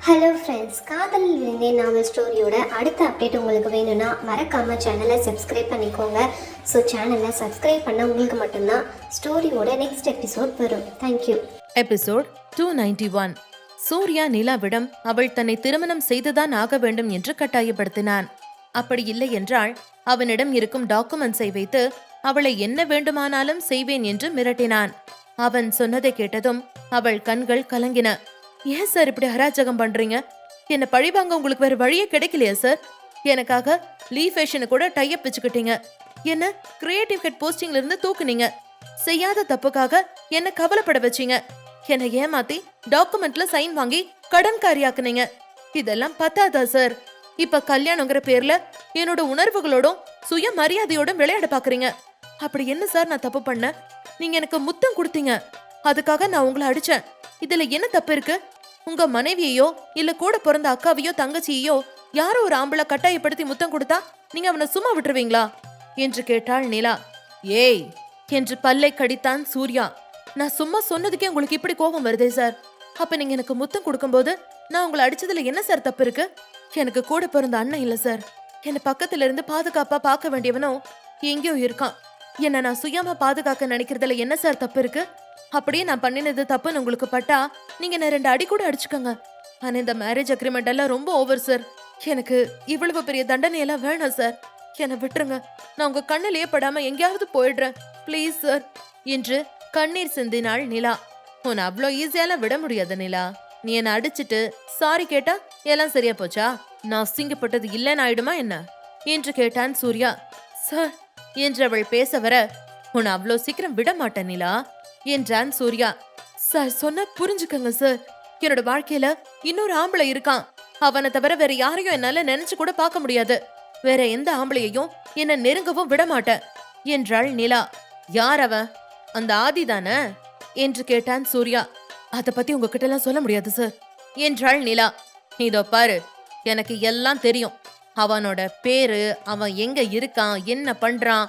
Hello friends, காதலில் விழுந்தேன் நாவல் ஸ்டோரியோட அடுத்த அப்டேட் உங்களுக்கு வேணும்னா மறக்காமல் சேனலை சப்ஸ்கிரைப் பண்ணிக்கோங்க. ஸோ சேனலை சப்ஸ்கிரைப் பண்ண உங்களுக்கு மட்டும்தான் ஸ்டோரியோட நெக்ஸ்ட் எபிசோட் வரும். தேங்க்யூ. எபிசோட் 291. சூர்யா நிலாவிடம் அவள் தன்னை திருமணம் செய்துதான் ஆக வேண்டும் என்று கட்டாயப்படுத்தினான். அப்படி இல்லை என்றால் அவனிடம் இருக்கும் டாக்குமெண்ட்ஸை வைத்து அவளை என்ன வேண்டுமானாலும் செய்வேன் என்று மிரட்டினான். அவன் சொன்னதை கேட்டதும் அவள் கண்கள் கலங்கின. ஏன் சார் இப்படி அராஜகம் பண்றீங்க? என்ன பழிவாங்க உங்களுக்கு வேற வழியே கிடைக்கலையா சார்? எனக்காக லீ ஃபேஷனை கூட டைப் வச்சுக்கிட்டீங்க. என்ன கிரியேட்டிவ் ஹெட் போஸ்டிங்ல இருந்து தூக்குனீங்க. செய்யாத தப்புக்காக என்ன கவலைப்பட வச்சீங்க. என்னை ஏமாத்தி டாக்குமெண்ட்ல சைன் வாங்கி கடன்காரியாக்குனீங்க. இதெல்லாம் பத்தாதா சார்? இப்ப கல்யாணங்கிற பேர்ல என்னோட உணர்வுகளோடும் சுய மரியாதையோடும் விளையாட பாக்குறீங்க. அப்படி என்ன சார் நான் தப்பு பண்ண? நீங்க எனக்கு முத்தம் கொடுத்தீங்க, அதுக்காக நான் உங்களை அடிச்சேன். இதுல என்ன தப்பு இருக்கு? உங்க மனைவியையோ இல்ல கூட பிறந்த அக்காவையோ தங்கச்சியோ யாரோ ஒரு ஆம்பளை கட்டாயப்படுத்தி முத்தம் கொடுத்தா நீங்க அவனை சும்மா விட்டுருவீங்களா என்று கேட்டாள் நிலா. ஏய் என்று பல்லை கடித்தான் சூர்யா. நான் சும்மா சொன்னதுக்கே உங்களுக்கு இப்படி கோபம் வருதே சார்? அப்ப நீங்க எனக்கு முத்தம் கொடுக்கும்போது நான் உங்களை அடிச்சதுல என்ன சார் தப்பு இருக்கு? எனக்கு கூட பிறந்த அண்ணன் இல்ல சார். என்ன பக்கத்துல இருந்து பாதுகாப்பா பார்க்க வேண்டியவனும் எங்கேயோ இருக்கான். என்ன நான் சுயமா பாதுகாக்க நினைக்கிறதுல என்ன சார் தப்பு இருக்கு? அப்படியே நான் பண்ணினது தப்புன்னு உங்களுக்கு பட்டா நீங்க என்ன 2 அடி கூட அடிச்சுக்கோங்க. ஆனா இந்த மேரேஜ் அக்ரிமெண்ட் எல்லாம் ரொம்ப ஓவர் சார். எனக்கு இவ்வளவு பெரிய தண்டனையெல்லாம் வேணாம் சார். என்னை விட்டுருங்க. நான் உங்க கண்ணிலேயே படாம எங்கேயாவது போயிடுறேன் பிளீஸ் சார் என்று கண்ணீர் சிந்தினாள் நிலா. உன்னை அவ்வளோ ஈஸியாலாம் விட முடியாது நிலா. நீ என்ன அடிச்சிட்டு சாரி கேட்டா எல்லாம் சரியா போச்சா? நான் அசிங்கப்பட்டது இல்லைன்னு ஆயிடுமா என்ன என்று கேட்டான் சூர்யா. சார் என்று அவள் பேச வர, உன்னை அவ்வளோ சீக்கிரம் விட மாட்டேன் நிலா என்றான் சூர்யா. சார் சொன்ன புரிஞ்சுக்கங்க சார். என்னோட வாழ்க்கையில இன்னொரு ஆம்பளை இருக்கான். அவனை தவிர வேற யாரையும் என்னால நினைச்சு கூட பார்க்க முடியாது. வேற எந்த ஆம்பளையையும் என்ன நெருங்கவும் விட மாட்டேன் என்றாள் நிலா. யார் அவன்? அந்த ஆதி தானே என்று கேட்டான் சூர்யா. அத பத்தி உங்ககிட்ட எல்லாம் சொல்ல முடியாது சார் என்றாள் நிலா. இதோ பாரு, எனக்கு எல்லாம் தெரியும். அவனோட பேரு, அவன் எங்க இருக்கான், என்ன பண்றான்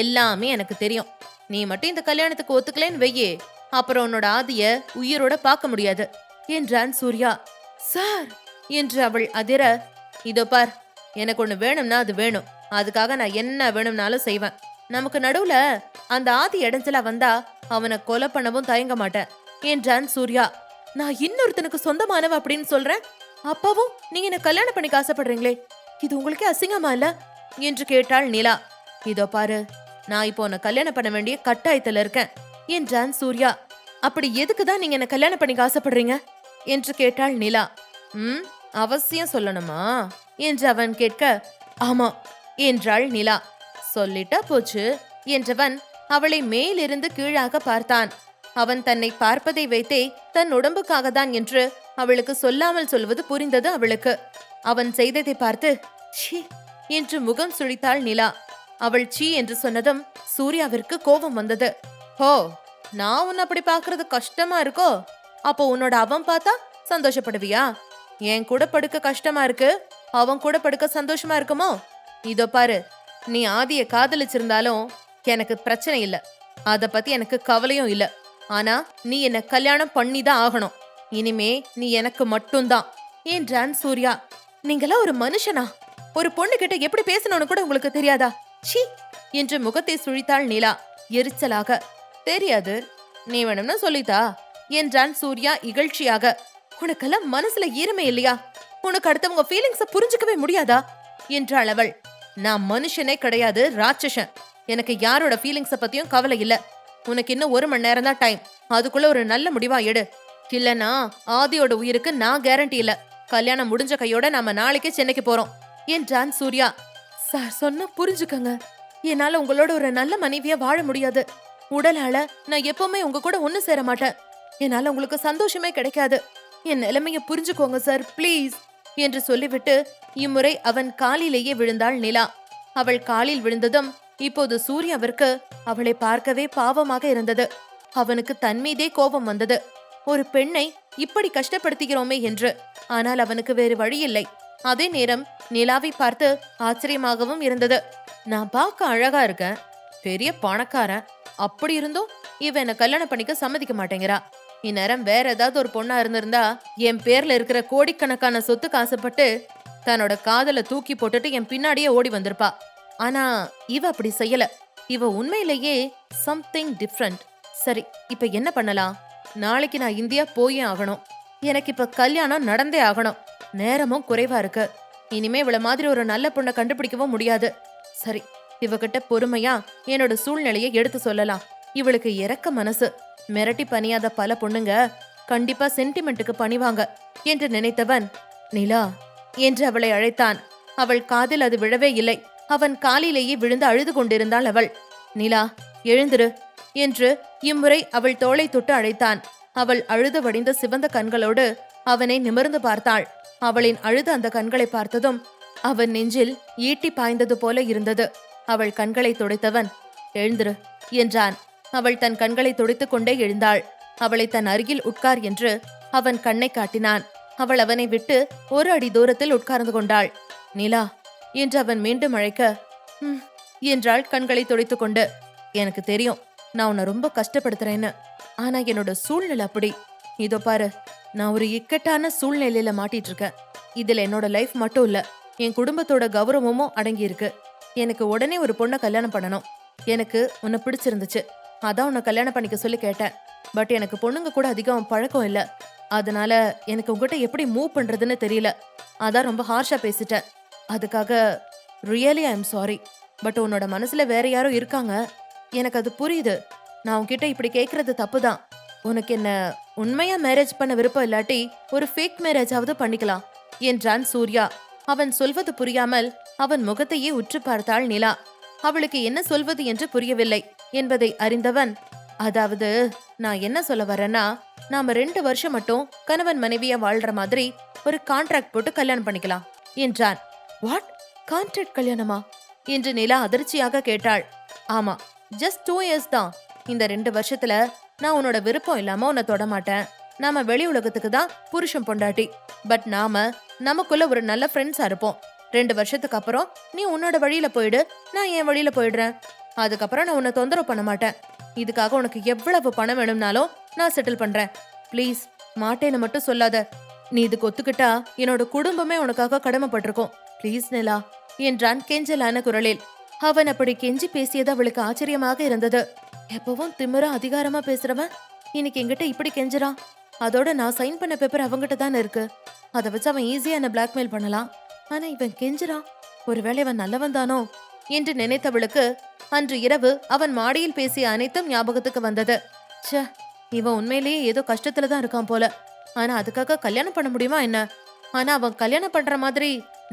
எல்லாமே எனக்கு தெரியும். நீ மட்டும் இந்த கல்யாணத்துக்கு ஒத்துக்கலன்னு வெய்யே, அப்புறம் உன்னோட ஆதிய உயிரோட பார்க்க முடியாது என்றான் சூர்யா. சார் என்று அவள் அதிர, இதோ பார், எனக்கு ஒண்ணு வேணும்னா அது வேணும். அதுக்காக நான் என்ன வேணும்னாலும் செய்வேன். நமக்கு நடுவுல அந்த ஆதி இடைஞ்சலா வந்தா அவனை கொலை பண்ணவும் தயங்க மாட்டேன் என்றான் சூர்யா. நான் இன்னொருத்தனுக்கு சொந்தமானவ அப்படின்னு சொல்றேன். அப்பாவும் நீங்க என்ன கல்யாணம் பண்ணிக்க ஆசைப்படுறீங்களே, இது உங்களுக்கே அசிங்கமா இல்ல என்று கேட்டாள் நிலா. இதோ பாரு, நான் இப்போ உன்னை கல்யாணம் பண்ண வேண்டிய கட்டாயத்துல இருக்கேன் என்றான் சூர்யா. அப்படி எதுக்குதான் நீங்க என்ன கல்யாணம் பண்ணிக்க ஆசைப்படுறீங்க என்று கேட்டாள் நிலா. அவசியம் சொல்லணுமா என்று அவன் கேட்க, ஆமா என்றாள் நிலா. சொல்லிட்டா போச்சு என்றவன் அவளை மேலிருந்து கீழாக பார்த்தான். அவன் தன்னை பார்ப்பதை வைத்தே தன் உடம்புக்காக தான் என்று அவளுக்கு சொல்லாமல் சொல்வது புரிந்தது அவளுக்கு. அவன் செய்ததை பார்த்து சீ என்று முகம் சுழித்தாள் நிலா. அவள் சீ என்று சொன்னதும் சூர்யாவிற்கு கோபம் வந்தது. ஹோ, நான் உன்னை அப்படி பாக்குறது கஷ்டமா இருக்கோ? அப்போ உன்னோட அவன் பார்த்தா சந்தோஷப்படுவியா? என் கூட படுக்க கஷ்டமா இருக்கு, அவன் கூட படுக்க சந்தோஷமா இருக்குமோ? இதோ பாரு, நீ ஆதிய காதலிச்சிருந்தாலும் எனக்கு பிரச்சனை இல்ல, அத பத்தி எனக்கு கவலையும் இல்ல. ஆனா நீ என்ன கல்யாணம் பண்ணிதான் ஆகணும். இனிமே நீ எனக்கு மட்டும்தான் என்றான் சூர்யா. நீங்களா ஒரு மனுஷனா? ஒரு பொண்ணு கிட்ட எப்படி பேசணும்னு கூட உங்களுக்கு தெரியாதா? சீ என்று முகத்தை சுழித்தாள் நிலா எரிச்சலாக. தெரியாது, நீ வேணும்னா சொல்லித்தா என்றான் சூர்யா இகழ்ச்சியாக. உனக்கெல்லாம் மனசுல ஈரமே இல்லையா? உனக்கு அடுத்தவங்க ஃபீலிங்ஸ புரிஞ்சுக்கவே முடியாதா என்றாள் அவள். நான் மனுஷனே கிடையாது, ராட்சசன். எனக்கு யாரோட ஃபீலிங்ஸ பத்தியும் கவலை இல்ல. உனக்கு இன்னும் 1 மணி நேரம் தான் டைம். அதுக்குள்ள ஒரு நல்ல முடிவா எடு. இல்லனா ஆதியோட உயிருக்கு நான் கேரண்டி இல்ல. கல்யாணம் முடிஞ்ச கையோட நாம நாளைக்கே சென்னைக்கு போறோம் என்றான் சூர்யா. சார் சொன்ன புரிஞ்சுக்கங்க. என்னால உங்களோட ஒரு நல்ல மனைவியா வாழ முடியாது. உடலால நான் எப்பவுமே உங்க கூட ஒண்ணு சேர மாட்டேன். என்னால உங்களுக்கு சந்தோஷமே கிடைக்காது. என் நிலைமைய புரிஞ்சுக்கோங்க சார் பிளீஸ் என்று சொல்லிவிட்டு இம்முறை அவன் காலிலேயே விழுந்தாள் நிலா. அவள் காலில் விழுந்ததும் இப்போது சூர்யாவிற்கு அவளை பார்க்கவே பாவமாக இருந்தது. அவனுக்கு தன் மீதே கோபம் வந்தது. ஒரு பெண்ணை இப்படி கஷ்டப்படுத்துகிறோமே என்று. ஆனால் அவனுக்கு வேறு வழியில்லை. அதே நேரம் நிலாவை பார்த்து ஆச்சரியமாகவும் இருந்தது. நான் பார்க்க அழகா இருக்கேன், பெரிய பணக்காரன், அப்படி இருந்தும் இவ என்ன கல்யாணம் பண்ணிக்க சம்மதிக்க மாட்டேங்கிறா. இந்நேரம் வேற ஏதாவது ஒரு பொண்ணா இருந்திருந்தா என் பேர்ல இருக்கிற கோடிக்கணக்கான சொத்துக்கு ஆசைப்பட்டு தன்னோட காதல தூக்கி போட்டுட்டு என் பின்னாடியே ஓடி வந்திருப்பா. ஆனா இவ அப்படி செய்யல. இவ உண்மையிலேயே சம்திங் டிஃப்ரெண்ட். சரி, இப்ப என்ன பண்ணலாம்? நாளைக்கு நான் இந்தியா போயே ஆகணும். எனக்கு இப்ப கல்யாணம் நடந்தே ஆகணும். நேரமும் குறைவா இருக்கு. இனிமே இவள மாதிரி ஒரு நல்ல பொண்ணை கண்டுபிடிக்கவும் முடியாது. சரி, இவகிட்ட பொறுமையா என்னோட சூழ்நிலையை எடுத்து சொல்லலாம். இவளுக்கு இறக்க மனசு. மிரட்டி பணியாத பல பொண்ணுங்க கண்டிப்பா சென்டிமெண்ட்டுக்கு பணிவாங்க என்று நினைத்தவன், நிலா என்று அவளை அழைத்தான். அவள் காதில் அது விழவே இல்லை. அவன் காலிலேயே விழுந்து அழுது கொண்டிருந்தாள் அவள். நிலா, எழுந்திரு என்று இம்முறை அவள் தோளை தொட்டு அழைத்தான். அவள் அழுது வடிந்த சிவந்த கண்களோடு அவனை நிமிர்ந்து பார்த்தாள். அவளின் அழுத அந்த கண்களை பார்த்ததும் அவன் நெஞ்சில் ஈட்டி பாய்ந்தது போல இருந்தது. அவள் கண்களை துடைத்தவன், எழுந்திரு என்றான். அவள் தன் கண்களை துடைத்துக் கொண்டே எழுந்தாள். அவளை தன் அருகில் உட்கார் என்று அவன் கண்ணை காட்டினான். அவள் அவனை விட்டு ஒரு அடி தூரத்தில் உட்கார்ந்து கொண்டாள். நிலா என்று அவன் மீண்டும் அழைக்க, என்றாள் கண்களை துடைத்துக் கொண்டு. எனக்கு தெரியும் நான் உன்னை ரொம்ப கஷ்டப்படுத்துறேன்னு. ஆனா என்னோட சூழ்நிலை அப்படி. இதோ பாரு, நான் ஒரு இக்கட்டான சூழ்நிலையில மாட்டிட்டு இருக்கேன். இதுல என்னோட லைஃப் மட்டும் இல்ல, என் குடும்பத்தோட கௌரவமும் அடங்கி இருக்கு. எனக்கு உடனே ஒரு பொண்ணை கல்யாணம் பண்ணணும். எனக்கு உன்னை பிடிச்சிருந்துச்சு, அதான் உன்னை கல்யாணம் பண்ணிக்க சொல்லி கேட்டேன். பட் எனக்கு பொண்ணுங்க கூட அதிகம் பழக்கம் இல்ல. அதனால எனக்கு உங்ககிட்ட எப்படி மூவ் பண்றதுன்னு தெரியல. அதான் ரொம்ப ஹார்ஷா பேசிட்டேன். அதுக்காக really I am sorry. But உன்னோட மனசுல வேற யாரோ இருக்காங்க. எனக்கு அது புரியுது. நான் உன்கிட்ட இப்படி கேக்குறது தப்புதான். உனக்கு என்ன உண்மையா மேரேஜ் பண்ண விருப்பம் இல்லாட்டி ஒரு ஃபேக் மேரேஜாவது பண்ணிக்கலாம் என்றான் சூர்யா. அவன் சொல்வது புரியாமல் அவன் முகத்தையே உற்று பார்த்தாள் நிலா. அவளுக்கு என்ன சொல்வது என்று புரியவில்லை என்பதை அறிந்தவன், அதாவது நான் என்ன சொல்ல வரேன்னா, நாம 2 வருஷம் மட்டும் கணவன் மனைவியா வாழ்ற மாதிரி ஒரு கான்ட்ராக்ட் போட்டு கல்யாணம் பண்ணிக்கலாம் என்றான். வாட், கான்ட்ராக்ட் கல்யாணமா என்று நிலா அதிர்ச்சியாக கேட்டாள். ஆமா, ஜஸ்ட் 2 இயர்ஸ் தான். இந்த 2 வருஷத்துல நான் உன்னோட விருப்பம் இல்லாம உன்னை தொட மாட்டேன். நாம வெளி உலகத்துக்கு தான் புருஷன் பொண்டாட்டி. பட் நாம நமக்குள்ள ஒரு நல்ல ஃப்ரெண்ட்ஸா இருப்போம். 2 வருஷத்துக்கு அப்புறம் நீ உன்னோட வழியில போயிடு, நான் என் வழியில போயிடுறேன். அதுக்கப்புறம் நான் உன்னை தொந்தரவு பண்ண மாட்டேன். இதுக்காக உனக்கு எவ்வளவு பணம் வேணும்னாலும் நான் செட்டில் பண்றேன். ப்ளீஸ், மாட்டேன்னு மட்டும் சொல்லாத. நீ இதுக்கு ஒத்துக்கிட்டா என்னோட குடும்பமே உனக்காக கடமைப்பட்டிருக்கும். ப்ளீஸ் நிலா என்றான் கெஞ்சலான குரலில். அவன் அப்படி கெஞ்சி பேசியது அவளுக்கு ஆச்சரியமாக இருந்தது. எப்பவும் திமிரா அதிகாரமா பேசுறவன் இன்னைக்கு என்கிட்ட இப்படி கெஞ்சுறான். அதோட நான் சைன் பண்ண பேப்பர் அவங்கிட்ட தானே இருக்கு. அதை வச்சு அவன் ஈஸியா என்ன பிளாக்மெயில் பண்ணலாம். ஆனா இவன் கெஞ்சுறான். ஒருவேளை அவன் நல்லவன் தானோ என்று நினைத்தவளுக்கு அன்று இரவு அவன் மாடியில் பேசிய அனைத்தும் ஞாபகத்துக்கு வந்தது. ச்சே, இவன் உண்மையிலேயே ஏதோ கஷ்டத்துல தான் இருக்கான் போல. ஆனா அதுக்காக கல்யாணம் பண்ண முடியுமா என்ன? ஆனா அவன் கல்யாணம் பண்ற மாதிரி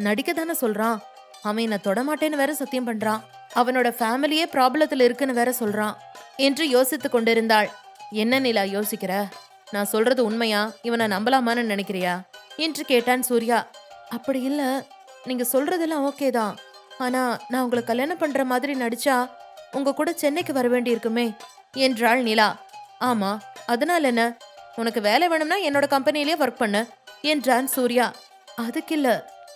நடிக்க தானே சொல்றான். அவன் என்ன தொடமாட்டேன்னு வேற சத்தியம் பண்றான். அவனோட ஃபேமிலியே ப்ராப்ளத்துல இருக்குன்னு வேற சொல்றான் என்று யோசித்துக் கொண்டிருந்தாள். என்ன நிலா யோசிக்கிற? நான் சொல்றது உண்மையா? இவனை நம்பலாமான்னு நினைக்கிறியா என்று கேட்டான் சூர்யா. அப்படி இல்ல, நீங்க சொல்றதெல்லாம் ஓகே தான். ஆனா நான் உங்களை கல்யாணம் பண்ற மாதிரி நடிச்சா உங்க கூட சென்னைக்கு வர வேண்டி இருக்குமே என்றாள் நிலா. ஆமா, அதனால என்ன? உனக்கு வேலை வேணும்னா என்னோட கம்பெனிலேயே ஒர்க் பண்ணு என்றான் சூர்யா. அதுக்கு இல்ல,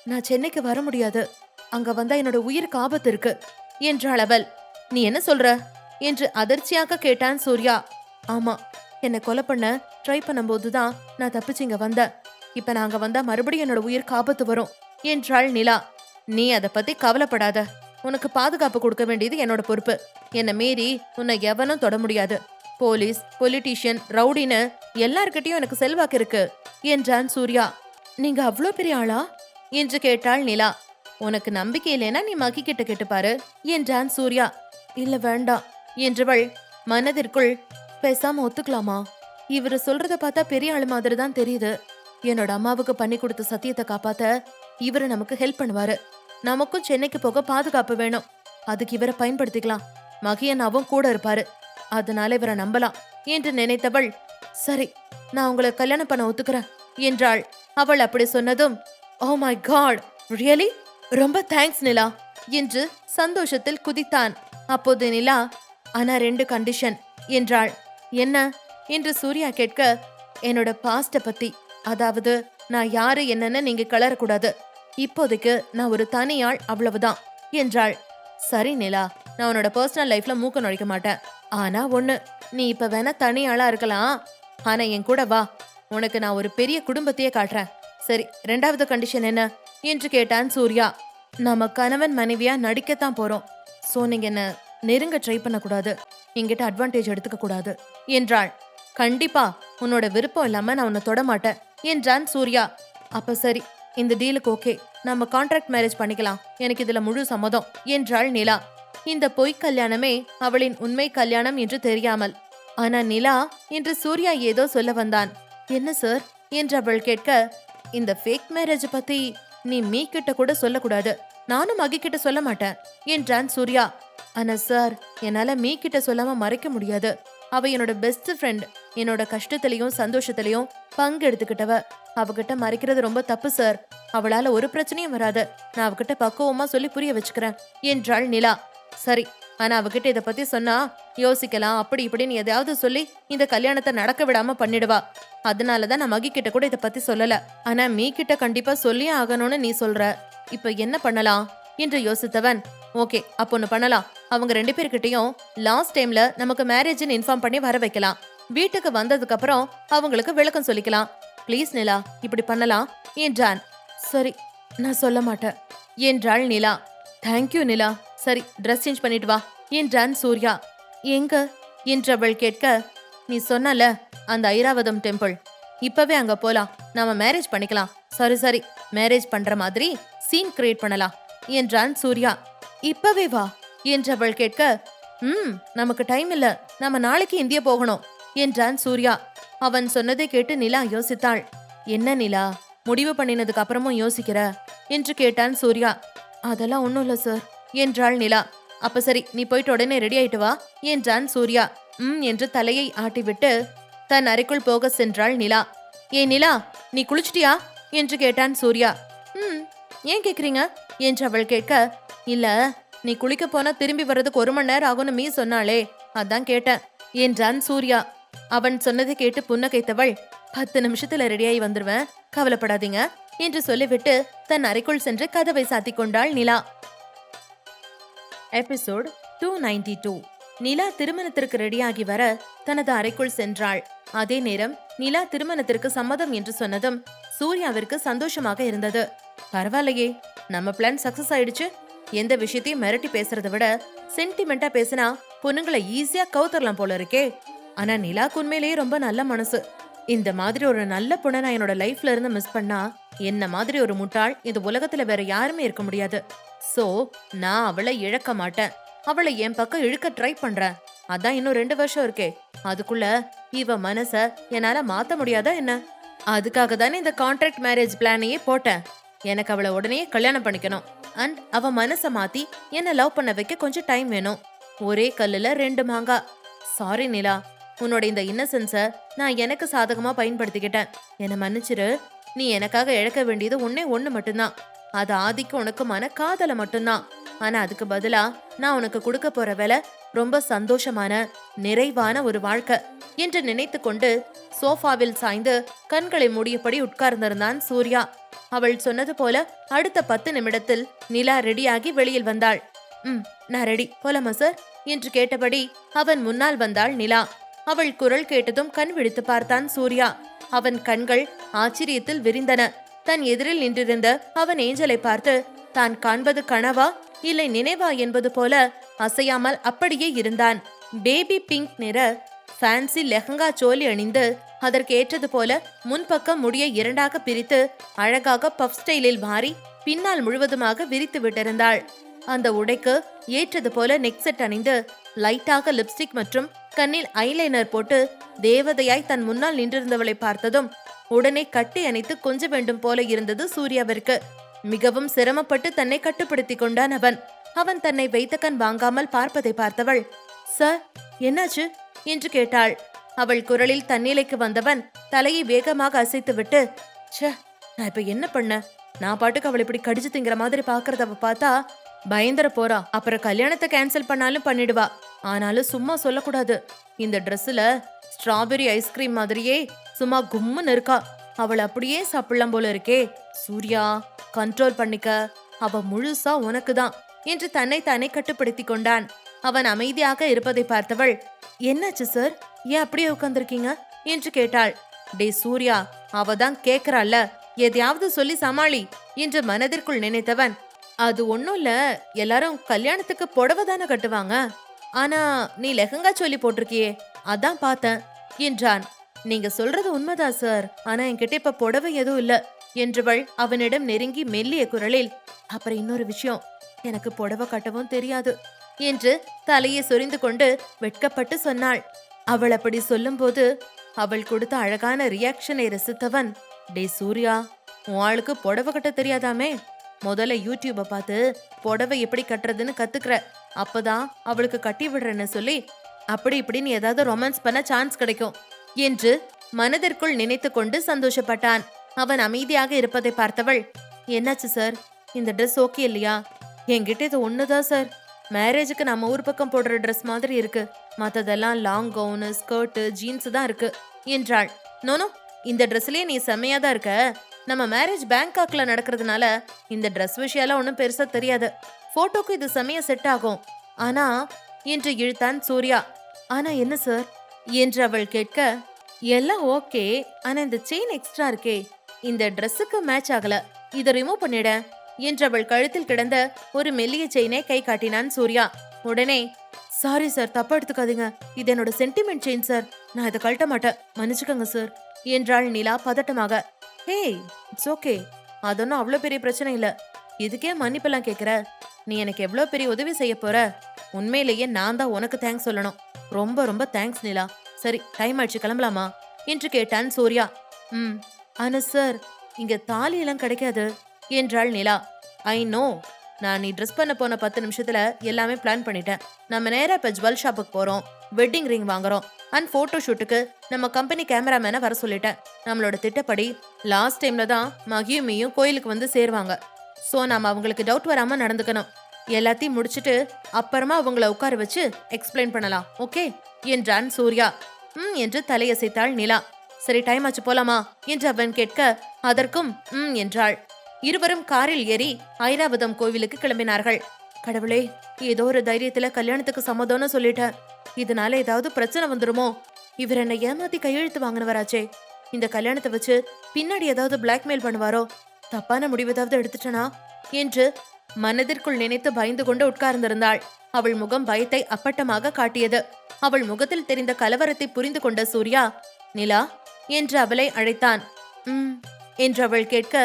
நான் சென்னைக்கு வர முடியாது. அங்க வந்தா என்னோட உயிருக்கு ஆபத்து இருக்கு என்றாள் அவள். நீ என்ன சொல்ற என்று அதிர்ச்சியாக கேட்டான் சூர்யா. ஆமா, என்னை கொலை பண்ண ட்ரை பண்ணும்போதுதான் நான் தப்பிச்சு இங்க வந்தேன். இப்ப நாங்க வந்தா மறுபடியும் என்னோட உயிருக்கு ஆபத்து வரும் என்றாள் நிலா. நீ அதை பத்தி கவலைப்படாத. உனக்கு பாதுகாப்பு கொடுக்க வேண்டியது என்னோட பொறுப்பு. என்னை மீறி உன்னை எவனும் தொட முடியாது. போலீஸ், பொலிட்டீஷியன், ரவுடின்னு எல்லார்கிட்டயும் எனக்கு செல்வாக்கு இருக்கு என்றான் சூர்யா. நீங்க அவ்வளோ பெரிய ஆளா என்று கேட்டாள் நிலா. உனக்கு நம்பிக்கை இல்லைன்னா நீ மகி கிட்ட கேட்டுப்பாரு என்றான் சூர்யா. இல்ல வேண்டாம் என்றவள் மனதிற்குள், பேசாம ஒத்துக்கலாமா? இவரு சொல்றத பார்த்தா பெரிய ஆளு மாதிரி தான் தெரியுது. என்னோட அம்மாவுக்கு பண்ணி கொடுத்த சத்தியத்தை காப்பாத்த இவரு நமக்கு ஹெல்ப் பண்ணுவாரு. நமக்கும் சென்னைக்கு போக பாதுகாப்பு வேணும். அதுக்கு இவரை பயன்படுத்திக்கலாம். மகியனாவும் கூட இருப்பாரு. அதனால இவரை நம்பலாம் என்று நினைத்தவள், சரி, நான் உங்களை கல்யாணம் பண்ண ஒத்துக்கிறேன் என்றாள். அவள் அப்படி சொன்னதும், ஓ மை காட், ரியலி? ரொம்ப தேங்க்ஸ் நிலா என்று சந்தோஷத்தில் குதித்தான். அப்போது நிலா, ஆனா 2 கண்டிஷன் என்றாள். என்ன என்று சூர்யா கேட்க, என்னோட பாஸ்ட பத்தி, அதாவது நான் யாரு என்னன்னு நீங்க கிளறக்கூடாது. இப்போதைக்கு நான் ஒரு தனியாள், அவ்வளவுதான் என்றாள். சரி நிலா, நான் உன்னோட பர்சனல் லைஃப்ல மூக்க நுழைக்க மாட்டேன். ஆனா ஒண்ணு, நீ இப்ப வேணா தனியாளா இருக்கலாம். ஆனா என் கூட வா, உனக்கு நான் ஒரு பெரிய குடும்பத்தையே காட்டுறேன். சரி, 2வது கண்டிஷன் என்ன என்று கேட்டான் சூர்யா. நம்ம கணவன் மனைவியா நடிக்கத்தான் போறோம். சோ நீங்க என்ன நெருங்க ட்ரை பண்ணக்கூடாது, என்கிட்ட அட்வான்டேஜ் எடுத்துக்க கூடாது என்றாள். கண்டிப்பா உன்னோட விருப்பம் இல்லாம நான் உன்னை தொட மாட்டேன் என்றான் சூர்யா. அப்ப சரி, இந்த டீலுக்கு ஓகே, நம்ம கான்ட்ராக்ட் மேரேஜ் பண்ணிக்கலாம், எனக்கு இதுல முழு சம்மதம் என்றாள் நிலா. இந்த பொய் கல்யாணமே அவளின் உண்மை கல்யாணம் என்று தெரியாமல். ஆனா நிலா என்று சூர்யா ஏதோ சொல்ல வந்தான். என்ன சார் என்று அவள் கேட்க, இந்த ஃபேக் மேரேஜ் பத்தி நீ மீ கிட்ட கூட சொல்லக்கூடாது, நானும் மகி கிட்ட சொல்ல மாட்டேன் என்றான் சூர்யா. ஆனா சார், என்னால மீ கிட்ட சொல்லாம மறைக்க முடியாது. அவ என்னோட பெஸ்ட் ஃப்ரெண்ட், என்னோட கஷ்டத்திலையும் சந்தோஷத்திலையும் பங்கு எடுத்துக்கிட்டவ. அவகிட்ட மறைக்கிறது ரொம்ப தப்பு சார். அவளால ஒரு பிரச்சனையும் வராது, நான் அவகிட்ட பக்குவமா சொல்லி புரிய வச்சுக்கிறேன் என்றாள் நிலா. சரி, ஆனா அவகிட்ட இத பத்தி சொன்னா யோசிக்கலாம், அப்படி இப்படின்னு எதையாவது சொல்லி இந்த கல்யாணத்தை நடக்க விடாம பண்ணிடுவா. அதனாலதான் நான் மகி கிட்ட கூட இத பத்தி சொல்லல. ஆனா மீ கிட்ட கண்டிப்பா சொல்லியே ஆகணும்னு நீ சொல்ற. இப்ப என்ன பண்ணலாம் என்று யோசித்தவன், ஓகே அப்ப ஒண்ணு பண்ணலாம். அவங்க 2 பேர்கிட்டயும் லாஸ்ட் டைம்ல நமக்கு மேரேஜ்னு இன்ஃபார்ம் பண்ணி வர வைக்கலாம். வீட்டுக்கு வந்ததுக்கு அப்புறம் அவங்களுக்கு விளக்கம் சொல்லிக்கலாம். ப்ளீஸ் நிலா, இப்படி பண்ணலாம் என்றான். சரி, நான் சொல்ல மாட்டேன் என்றாள் நிலா. தேங்க்யூ நிலா. சரி, ட்ரெஸ் சேஞ்ச் பண்ணிட்டு வா என்றான் சூர்யா. எங்க என்று அவள் கேட்க, நீ சொன்னல அந்த ஐராவதம் டெம்பிள், இப்பவே அங்க போலாம், நாம மேரேஜ் பண்ணிக்கலாம். சரி சரி, மேரேஜ் பண்ற மாதிரி சீன் கிரியேட் பண்ணலாம் என்றான் சூர்யா. இப்பவே வா என்று அவள் கேட்க, நமக்கு டைம் இல்ல, நாம நாளைக்கு இந்தியா போகணும் என்றான் சூர்யா. அவன் சொன்னதை கேட்டு நிலா யோசித்தாள். என்ன நிலா, முடிவு பண்ணினதுக்கு அப்புறமும் யோசிக்கிற என்று கேட்டான் சூர்யா. அதெல்லாம் ஒண்ணும் இல்ல சார் என்றாள் நிலா. அப்ப சரி, நீ போயிட்டு உடனே ரெடி ஆயிட்டு வா என்றான் சூர்யா. என்று தலையை ஆட்டிவிட்டு தன் அறைக்குள் போக சென்றாள் நிலா. ஏ நிலா, நீ குளிச்சிட்டியா என்று கேட்டான் சூர்யா. ஏன் கேக்குறீங்க என்று அவள் கேட்க, இல்ல நீ குளிக்க போனா திரும்பி வர்றதுக்கு 1 மணி நேரம் ஆகும்னு மீ சொன்னாளே, அதான் கேட்டேன் என்றான் சூர்யா. அவன் சொன்னதை கேட்டு புன்னகைத்தவள், 10 நிமிஷத்துல ரெடியாகி வந்துருவேன், கவலைப்படாதீங்க என்று சொல்லிவிட்டு தன் அறைக்குள் சென்று கதவை சாத்திக் கொண்டாள் நிலா. எபிசோட் 292. நிலா திருமணத்திற்கு ரெடியாகி வர தனது அறைக்குள் சென்றாள். அதே நேரம் நிலா திருமணத்திற்கு சம்மதம் என்று சொன்னதும் சூர்யாவிற்கு சந்தோஷமாக இருந்தது. பரவாயில்லையே, நம்ம பிளான் சக்சஸ் ஆயிடுச்சு. எந்த விஷயத்தையும் மிரட்டி பேசுறதை விட சென்டிமெண்டா பேசினா பொண்ணுங்களை ஈஸியா கவுத்தரலாம் போல இருக்கே. ஆனா நிலாக்கு உண்மையிலேயே ரொம்ப நல்ல மனசு. இந்த மாதிரி ஒரு நல்ல பொண்ணை நான் என்னோட லைஃப்ல இருந்து மிஸ் பண்ணா என்ன மாதிரி ஒரு முட்டாள் இந்த உலகத்துல வேற யாருமே இருக்க முடியாது. சோ நான் அவளை இழக்க மாட்டேன், அவளை என் பக்கம் இழுக்க ட்ரை பண்றேன். அதான் இன்னும் 2 வருஷம் இருக்கே, அதுக்குள்ள இவ மனச என்னால மாத்த முடியாதா என்ன? அதுக்காக தானே இந்த கான்ட்ராக்ட் மேரேஜ் பிளானையே போட்டேன். எனக்கு அவளை உடனே கல்யாணம் பண்ணிக்கணும், அண்ட் அவ மனச மாத்தி என்ன லவ் பண்ண வைக்க கொஞ்சம் டைம் வேணும். ஒரே கல்லுல 2 மாங்கா. சாரி நிலா, உன்னோட இந்த இன்னசென்ஸ நான் எனக்கு சாதகமா பயன்படுத்திக்கிட்டேன், என்ன மன்னிச்சிரு. நீ எனக்காக இழக்க வேண்டியது ஒண்ணு மட்டும்தான், அது ஆதிக்கு உனக்குமான காதல மட்டும்தான். ஆனா அதுக்கு பதிலா நான் உனக்கு கொடுக்க போற வேலை ரொம்ப சந்தோஷமான நிறைவான ஒரு வாழ்க்கை என்று நினைத்து கொண்டு சோஃபாவில் சாய்ந்து கண்களை மூடியபடி உட்கார்ந்திருந்தான் சூர்யா. அவள் சொன்னது போல அடுத்த 10 நிமிடத்தில் நிலா ரெடியாகி வெளியில் வந்தாள். நான் ரெடி, போலாமா சார் என்று கேட்டபடி அவன் முன்னால் வந்தாள் நிலா. அவள் குரல் கேட்டதும் கண் விழித்து பார்த்தான் சூர்யா. அவன் கண்கள் ஆச்சரியத்தில் விரிந்தன. தன் எதிரில் நின்றிருந்த அவன் ஏஞ்சலை பார்த்து தான் காண்பது கனவா இல்லை நினைவா என்பது போல அசையாமல் அப்படியே இருந்தான். பேபி பிங்க் நிற ஃபேன்சி லெஹங்கா சோலி அணிந்து அதற்கு ஏற்றது போல முன்பக்கம் முடிய 2ஆக பிரித்து அழகாக பஃப் ஸ்டைலில் மாறி பின்னால் முழுவதுமாக விரித்து விட்டிருந்தாள். அந்த உடைக்கு ஏற்றது போல நெக் செட் அணிந்து லைட்டாக லிப்ஸ்டிக் மற்றும் கண்ணில் ஐலைனர் போட்டு தேவதையாய் தன் முன்னால் நின்றிருந்தவளை பார்த்ததும் உடனே கட்டி அணைத்து கொஞ்ச வேண்டும் போல இருந்தது சூர்யாவிற்கு. மிகவும் சிரமப்பட்டு தன்னை கட்டுப்படுத்தி கொண்டான் அவன். அவன் தன்னை வைத்த கண் வாங்காமல் பார்ப்பதை பார்த்தவள், சார் என்னாச்சு என்று கேட்டாள். அவள் குரலில் தன்னிலைக்கு வந்தவன் தலையை வேகமாக அசைத்து விட்டு, ச்சே நான் இப்ப என்ன பண்ண? நான் பாட்டுக்கு அவளை இப்படி கடிச்சு திங்கிற மாதிரி பாக்குறத அவ பார்த்தா பயந்தர போறா. அப்புறம் கல்யாணத்தை கேன்சல் பண்ணாலும் பண்ணிடுவா. ஆனாலும் சும்மா சொல்லக்கூடாது. இந்த ட்ரெஸ்ல ஸ்ட்ராபெரி ஐஸ்கிரீம் மாதிரியே சும்மா கும்முன்னு இருக்கா. அவள் அப்படியே சாப்பிடலாம் போல இருக்கே. சூர்யா கண்ட்ரோல் பண்ணிக்க, அவ முழுசா உனக்குதான் என்று தன்னை தானே கட்டுப்படுத்தி கொண்டான். அவன் அமைதியாக இருப்பதை பார்த்தவள், என்னாச்சு சார், ஏன் அப்படியே உட்கார்ந்திருக்கீங்க என்று கேட்டாள். டே சூர்யா, அவதான் கேக்குறாள்ல, எதையாவது சொல்லி சமாளி என்று மனதிற்குள் நினைத்தவன், அது ஒண்ணும் இல்ல, எல்லாரும் கல்யாணத்துக்கு புடவை தானே கட்டுவாங்க, ஆனா நீ லெஹங்கா சொல்லி போட்டிருக்கியே, அதான் பார்த்தேன் என்றான். நீங்க சொல்றது உண்மைதான் சார், ஆனா என்கிட்ட இப்ப புடவை எதுவும் இல்ல என்றவள் அவனிடம் நெருங்கி மெல்லிய குரலில், அப்புறம் இன்னொரு விஷயம், எனக்கு புடவை கட்டவும் தெரியாது என்று தலையை சொரிந்து கொண்டு வெட்கப்பட்டு சொன்னாள். அவள் அப்படி சொல்லும்போது அவள் கொடுத்த அழகான ரியாக்ஷனை ரசித்தவன், டே சூர்யா, உன் ஆளுக்கு புடவை கட்ட தெரியாதாமே, முதல்ல யூடியூப பார்த்து புடவை எப்படி கட்டுறதுன்னு கத்துக்கிற, அப்பதான் அவளுக்கு கட்டி விடுறேன்னு சொல்லி அப்படி இப்படின்னு ஏதாவது ரொமான்ஸ் பண்ண சான்ஸ் கிடைக்கும் என்று மனதிற்குள் நினைத்து கொண்டு சந்தோஷப்பட்டான். அவன் அமைதியாக இருப்பதை பார்த்தவள், என்னாச்சு சார், இந்த ட்ரெஸ் ஓகே இல்லையா? என்கிட்ட இது ஒண்ணுதான் சார், மேரேஜுக்கு நம்ம ஊர் பக்கம் போடுற ட்ரெஸ் மாதிரி இருக்கு, மத்ததெல்லாம் லாங் கவுனு, ஸ்கர்ட்டு, ஜீன்ஸ் தான் இருக்கு என்றாள். நோனோ, இந்த ட்ரெஸ்லயே நீ செம்மையா தான் இருக்க, நம்ம மேரேஜ் பேங்காக்ல நடக்கிறதுனால இந்த ட்ரெஸ் விஷயம்லாம் ஒன்றும் பெருசா தெரியாது, போட்டோக்கு இது செம்மையா செட் ஆகும் ஆனா என்று இழுத்தான் சூர்யா. ஆனா என்ன சார் என்று அவள் கேட்க, எல்லாம் ஓகே, ஆனா இந்த செயின் எக்ஸ்ட்ரா இருக்கே, இந்த ட்ரெஸ்ஸுக்கு மேட்ச் ஆகல, இதை ரிமூவ் பண்ணிட என்று அவள் கழுத்தில் கிடந்த ஒரு மெல்லிய செயினை கை காட்டினான் சூர்யா. உடனே, சாரி சார், தப்பா எடுத்துக்காதீங்க, இது என்னோட சென்டிமெண்ட் செயின் சார், நான் இதை கழட்ட மாட்டேன், மன்னிச்சுக்கோங்க சார் என்றாள் நிலா பதட்டமாக. ஹே, இட்ஸ் ஓகே, அதொன்னும் அவ்வளோ பெரிய பிரச்சனை இல்ல, இதுக்கே மன்னிப்பெல்லாம் கேட்குற, நீ எனக்கு எவ்வளோ பெரிய உதவி செய்ய போற, உண்மையிலேயே நான் தான் உனக்கு தேங்க்ஸ் சொல்லணும், ரொம்ப ரொம்ப தேங்க்ஸ் நிலா. சரி, டைம் ஆயிடுச்சு, கிளம்பலாமா என்று கேட்டான் சூர்யா. ஆனா சார், இங்க தாலி எல்லாம் கிடைக்காது என்றாள் நிலா. ஐ நோ, நான் நீ ட்ரெஸ் பண்ண போன 10 நிமிஷத்துல எல்லாமே பிளான் பண்ணிட்டேன். நம்ம நேரா இப்ப ஜுவல் ஷாப்புக்கு போறோம், வெட்டிங் ரிங் வாங்குறோம், அண்ட் போட்டோ ஷூட்டுக்கு நம்ம கம்பெனி கேமராமேனை வர சொல்லிட்டேன். நம்மளோட திட்டப்படி லாஸ்ட் டைம்ல தான் மகியுமியும் கோயிலுக்கு வந்து சேருவாங்க, சோ நாம அவங்களுக்கு டவுட் வராம நடந்துக்கணும். எல்லாத்தையும் முடிச்சிட்டு அப்புறமா அவங்கள உட்கார வச்சு எக்ஸ்பிளைன் பண்ணலாம், ஓகே என்றான் சூர்யா. என்று தலையசைத்தாள் நிலா. சரி, டைம் ஆச்சு, போலாமா என்று அவன் கேட்க அதற்கும் என்றாள். இருவரும் காரில் ஏறி ஐராவதம் கோவிலுக்கு கிளம்பினார்கள். கடவுளே, ஏதோ ஒரு தைரியத்துல கல்யாணத்துக்கு சம்மதம்னு சொல்லிட்டேன், இதனால ஏதாவது பிரச்சனை வந்துருமோ, இவர் என்னை ஏமாத்தி கையெழுத்து வாங்கினவராச்சே, இந்த கல்யாணத்தை வச்சு பின்னாடி ஏதாவது பிளாக்மெயில் பண்ணுவாரோ, தப்பான முடிவு ஏதாவது எடுத்துட்டனா என்று மனதிற்குள் நினைத்து பயந்து கொண்டு உட்கார்ந்திருந்தாள். அவள் முகம் பயத்தை அப்பட்டமாக காட்டியது. அவள் முகத்தில் தெரிந்த கலவரத்தை புரிந்து கொண்ட சூர்யா, நிலா என்று அவளை அழைத்தான். என்று அவள் கேட்க,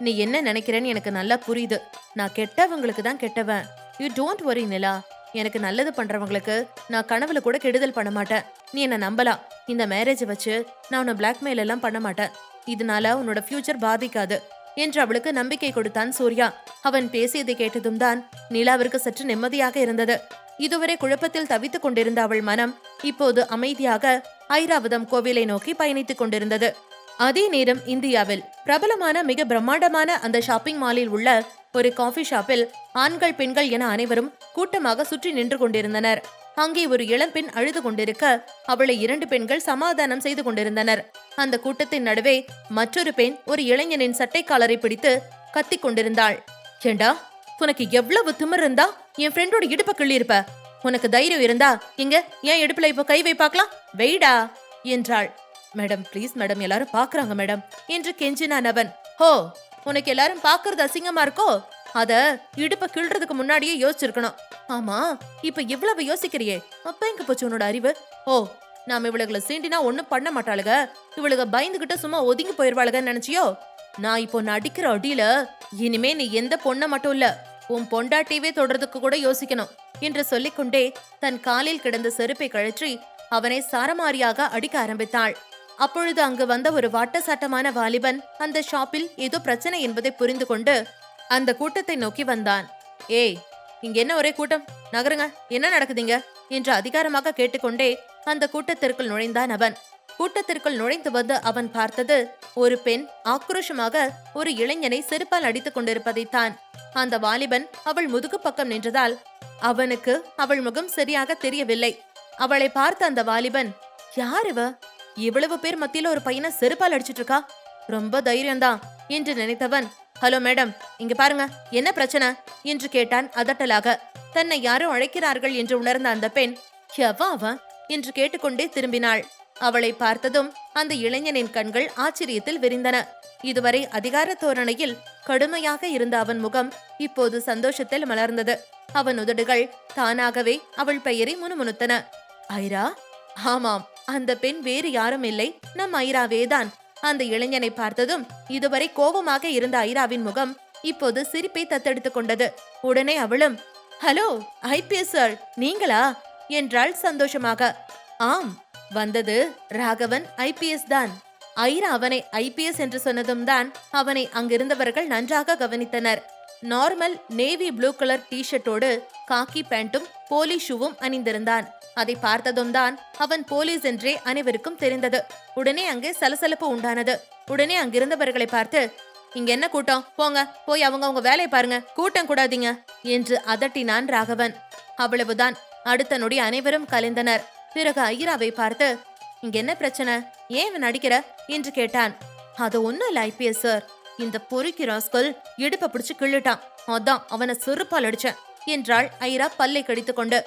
நீ என்ன நினைக்கிறேன்னு எனக்கு நல்லா புரியுது, நான் கெட்டவங்களுக்கு தான் கெட்டவன், யூ டோன்ட் வரி நிலா, எனக்கு நல்லது பண்றவங்களுக்கு நான் கனவுல கூட கெடுதல் பண்ண மாட்டேன், நீ என்ன நம்பலாம், இந்த மேரேஜ் வச்சு நான் உன்னை பிளாக்மெயில் எல்லாம் பண்ண மாட்டேன், இதனால உன்னோட ஃபியூச்சர் பாதிக்காது என்று அவளுக்கு நம்பிக்கை கொடுத்தான் சூர்யா. அவன் பேசியதை கேட்டதும் தான் நிலாவிற்கு சற்று நிம்மதியாக இருந்தது. இதுவரை குழப்பத்தில் தவித்துக் கொண்டிருந்த அவள் மனம் இப்போது அமைதியாக ஐராவதம் கோவிலை நோக்கி பயணித்துக் கொண்டிருந்தது. அதே நேரம் இந்தியாவில் பிரபலமான மிக பிரம்மாண்டமான அந்த ஷாப்பிங் மாலில் உள்ள ஒரு காஃபி ஷாப்பில் ஆண்கள் பெண்கள் என அனைவரும் கூட்டமாக சுற்றி நின்று கொண்டிருந்தனர். அங்கே ஒரு இளம்பெண் அழுது கொண்டிருக்க அவளை 2 பெண்கள் சமாதானம் செய்து கொண்டிருந்தனர். அந்த கூட்டத்தின் நடுவே மற்றொரு பெண் ஒரு இளைஞனின் சட்டை காலரை பிடித்து கத்திக் கொண்டிருந்தாள். ஏண்டா, உனக்கு எவ்வளவு திமிர் இருந்தா என் ஃப்ரெண்டோட இடுப்ப கிள்ளி இருப்ப, உனக்கு தைரியம் இருந்தா இங்க ஏன் இடுப்புல இப்ப கை வை பார்க்கலாம், வெயிடா என்றாள். மேடம் ப்ளீஸ் மேடம், எல்லாரும் பாக்குறாங்க மேடம் என்று கெஞ்சினான் அவன். ஹோ, உனக்கு எல்லாரும் பாக்குறது அசிங்கமா இருக்கோ, அத இடுப்ப கிள்றதுக்கு முன்னாடியே யோசிச்சிருக்கணும். ஆமா, இப்ப இவ்வளவு யோசிக்கிறியே, அப்ப எங்க போச்சு உன்னோட அறிவு? ஓ, நாம இவளுகளை சீண்டினா ஒண்ணும் பண்ண மாட்டாளுக, இவளுக பயந்துகிட்ட சும்மா ஒதுங்கி போயிருவாளுகன்னு நினைச்சியோ? நான் இப்போ நடிக்கிற அடியில இனிமே நீ எந்த பொண்ண மட்டும் இல்ல, உன் பொண்டாட்டியவே தொடர்றதுக்கு கூட யோசிக்கணும் என்று சொல்லிக்கொண்டே தன் காலில் கிடந்த செருப்பை கழற்றி அவனை சாரமாரியாக அடிக்க ஆரம்பித்தாள். அப்பொழுது அங்கு வந்த ஒரு வாட்டசாட்டமான வாலிபன் அந்த ஷாப்பில் ஏதோ பிரச்சனை என்பதை புரிந்து கொண்டு அந்த கூட்டத்தை நோக்கி வந்தான். ஏய், இங்க என்ன ஒரே கூட்டம், நகருங்க, என்ன நடக்குதுங்க என்று அதிகாரமாக கேட்டுக்கொண்டே அந்த கூட்டத்திற்குள் நுழைந்தான் அவன். கூட்டத்திற்குள் நுழைந்து வந்து அவன் பார்த்தது ஒரு பெண் ஆக்ரோஷமாக ஒரு இளைஞனை செருப்பால் அடித்துக் கொண்டிருப்பதைத்தான். அந்த வாலிபன் அவள் முதுகு பக்கம் நின்றதால் அவனுக்கு அவள் முகம் சரியாக தெரியவில்லை. அவளை பார்த்த அந்த வாலிபன், யார் இவ, இவ்வளவு பேர் மத்தியில ஒரு பையனை செருப்பால் அடிச்சிட்டு இருக்கா, ரொம்ப தைரியம்தான் என்று நினைத்தவன், ஹலோ மேடம், இங்க பாருங்க, என்ன பிரச்சனை என்று கேட்டான் அதட்டலாக. தன்னை யாரோ அழைக்கிறார்கள் என்று உணர்ந்த அந்த பெண், எவன் அவன் என்று கேட்டுக்கொண்டே திரும்பினாள். அவளை பார்த்ததும் அந்த இளைஞனின் கண்கள் ஆச்சரியத்தில் விரிந்தன. இதுவரை அதிகார தோரணையில் கடுமையாக இருந்த அவன் முகம் இப்போது சந்தோஷத்தில் மலர்ந்தது. அவன் உதடுகள் தானாகவே அவள் பெயரை முணுமுணுத்தன. ஐரா? ஆமாம், அந்த பெண் வேறு யாரும் இல்லை, நம் ஐராவேதான். அந்த இளைஞனை பார்த்ததும் இதுவரை கோபமாக இருந்த ஐராவின் முகம் இப்போது சிரிப்பை தத்தெடுத்துக் கொண்டது. உடனே அவளும், ஹலோ ஐபிஎஸ் சார், நீங்களா என்றாள் சந்தோஷமாக. ஆம், வந்தது ராகவன் ஐபிஎஸ் தான். ஐரா அவனை ஐபிஎஸ் என்று சொன்னதும் தான் அவனை அங்கிருந்தவர்கள் நன்றாக கவனித்தனர். நார்மல் நேவி ப்ளூ கலர் டிஷர்ட்டோடு காக்கி பேண்டும் போலீஸ் ஷூவும் அணிந்திருந்தான். அதை பார்த்ததும் தான் அவன் போலீஸ் என்றே அனைவருக்கும் தெரிந்தது. உடனே அங்கே சலசலப்பு உண்டானது. உடனே அங்கிருந்தவர்களை பார்த்து, இங்க என்ன கூட்டம், போங்க போய் அவங்க வேலையை பாருங்க, கூட்டம் கூடாதீங்க என்று அதட்டினான் ராகவன். அவ்வளவுதான். அடுத்த நொடி அனைவரும் கலைந்தனர். பிறகு ஐராவை பார்த்து, இங்க என்ன பிரச்சனை, ஏன் இவன் அடிக்கிற என்று கேட்டான். அது ஒண்ணும் இல்ல ஐபிஎஸ் சார், இந்த பொறுக்கி ராஸ்கல் இடுப்ப பிடிச்சு கிள்ளிட்டான், அதான் அவனை செருப்பால் அடிச்சேன் என்றாள் ஐரா பல்லை கடித்து கொண்டு.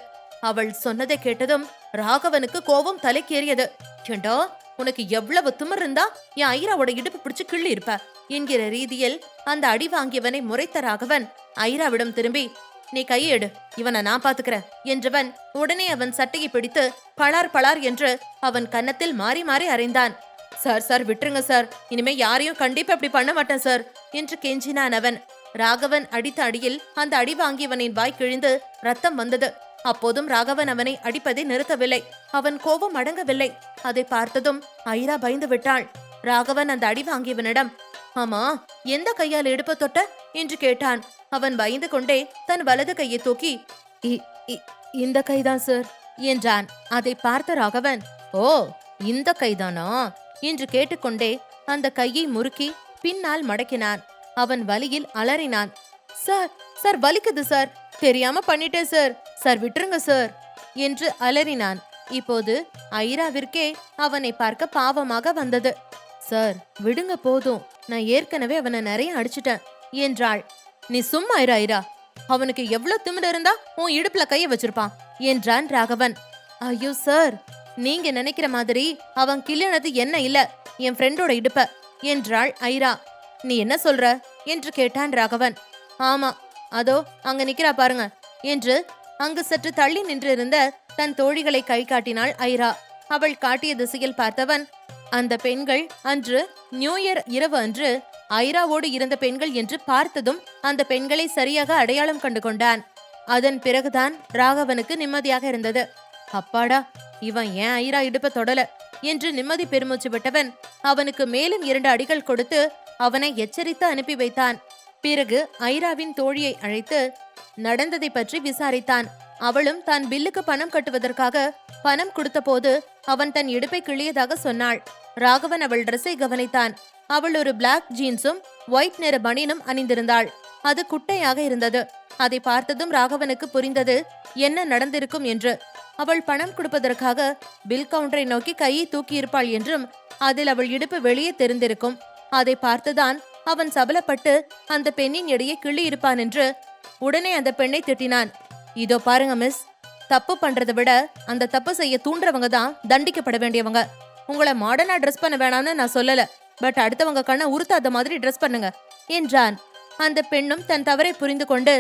அவள் சொன்னதை கேட்டதும் ராகவனுக்கு கோபம் தலைக்கேறியது. ஏண்டா, உனக்கு எவ்வளவு திமிர் இருந்தா என் ஐராவோட இடுப்பு பிடிச்சு கிள்ளி இருப்ப என்கிற ரீதியில் அந்த அடி வாங்கியவனை முறைத்த ராகவன் ஐராவிடம் திரும்பி, நீ கையை எடு, இவனை நான் பாத்துக்கிறேன் என்றவன் உடனே அவன் சட்டையை பிடித்து பளார் பளார் என்று அவன் கன்னத்தில் மாறி மாறி அறைந்தான். சார் சார் விட்டுருங்க சார், இனிமே யாரையும் கண்டிப்பா அப்படி பண்ண மாட்டேன் சார் என்று கெஞ்சினான் அவன். ராகவன் அடித்த அடியில் அந்த அடி வாங்கியவனின் வாய் கிழிந்து ரத்தம் வந்தது. அப்போதும் ராகவன் அவனை அடிப்பதை நிறுத்தவில்லை. அவன் கோபம் அடங்கவில்லை. அதை பார்த்ததும் ஐரா பயந்து விட்டாள். ராகவன் அந்த அடி வாங்கியவனிடம், ஆமா, எந்த கையால் இடுப்ப தொட்ட என்று கேட்டான். அவன் பயந்து கொண்டே தன் வலது கையை தூக்கி, இந்த கைதான் சார் என்றான். அதை பார்த்த ராகவன், ஓ இந்த கைதானா என்று கேட்டுக்கொண்டே அந்த கையை முறுக்கி பின்னால் மடக்கினான். அவன் வலியில் அலறினான். சார் சார் வலிக்குது சார், தெரியாம பண்ணிட்டேன் சார், சார் விட்டுருங்க சார் என்று அலறினான். இப்போது ஐராவிற்கே அவனை பார்க்க பாவமாக வந்தது. சார் விடுங்க போதும், நான் ஏற்கனவே அவனை நிறைய அடிச்சிட்டேன் என்றாள். நீ சும்மா இரு ஐரா, அவனுக்கு எவ்வளவு திமிரு இருந்தா உன் இடுப்புல கைய வச்சிருப்பான் என்றான் ராகவன். ஐயோ சார், நீங்க நினைக்கிற மாதிரி அவன் கிள்ளினது என்ன இல்ல, என் ஃப்ரெண்டோட இடுப்ப என்றாள் ஐரா. நீ என்ன சொல்ற என்று கேட்டான் ராகவன். ஆமா, அதோ அங்க நிக்கிறா பாருங்க என்று அங்கு சற்று தள்ளி நின்றிருந்த தன் தோழிகளை கை காட்டினாள் ஐரா. அவள் காட்டிய திசையில் பார்த்தவன், அந்த பெண்கள் அன்று நியூ இயர் இரவு அன்று ஐராவோடு இருந்த பெண்கள் என்று பார்த்ததும் அந்த பெண்களை சரியாக அடையாளம் கண்டு கொண்டான். அதன் பிறகுதான் ராகவனுக்கு நிம்மதியாக இருந்தது. அப்பாடா, இவன் ஏன் ஐரா இடுப்ப தொடல என்று நிம்மதி பெருமூச்சு விட்டவன் அவனுக்கு மேலும் 2 அடிகள் கொடுத்து அவனை எச்சரித்து அனுப்பி வைத்தான். பிறகு ஐராவின் தோழியை அழைத்து நடந்ததை பற்றி விசாரித்தான். அவளும் தான் பில்லுக்கு பணம் கட்டுவதற்காக பணம் கொடுத்த போது அவன் தன் இடுப்பை கிள்ளியதாக சொன்னாள். ராகவன் அவள் டிரெஸ்ஸை கவனித்தான். அவள் ஒரு பிளாக் ஜீன்ஸும் ஒயிட் நிற பனியனும் அணிந்திருந்தாள். அது குட்டையாக இருந்தது. அதை பார்த்ததும் ராகவனுக்கு புரிந்தது என்ன நடந்திருக்கும் என்று. அவள் பணம் கொடுப்பதற்காக பில் கவுண்டரை நோக்கி கையை தூக்கி இருப்பாள் என்றும் அதில் அவள் இடுப்பு வெளியே தெரிந்திருக்கும். அதை பார்த்துதான் அவன் சபலப்பட்டு அந்த பெண்ணின் எடையை கிள்ளி இருப்பான் என்று உடனே அந்த பெண்ணை திட்டினான். இதோ பாருங்க மிஸ், தப்பு பண்றதை விட அந்த தப்பு செய்ய தூண்டுறவங்க தான் தண்டிக்கப்பட வேண்டியவங்க. உங்களை மாடர்னா ட்ரெஸ் பண்ண வேணாம்னு நான் சொல்லல, பட் அடுத்தவங்க கண்ணை உறுத்தாத மாதிரி ட்ரெஸ் பண்ணுங்க என்றான். அந்த பெண்ணும் தன் தவறை புரிந்து கொண்டு,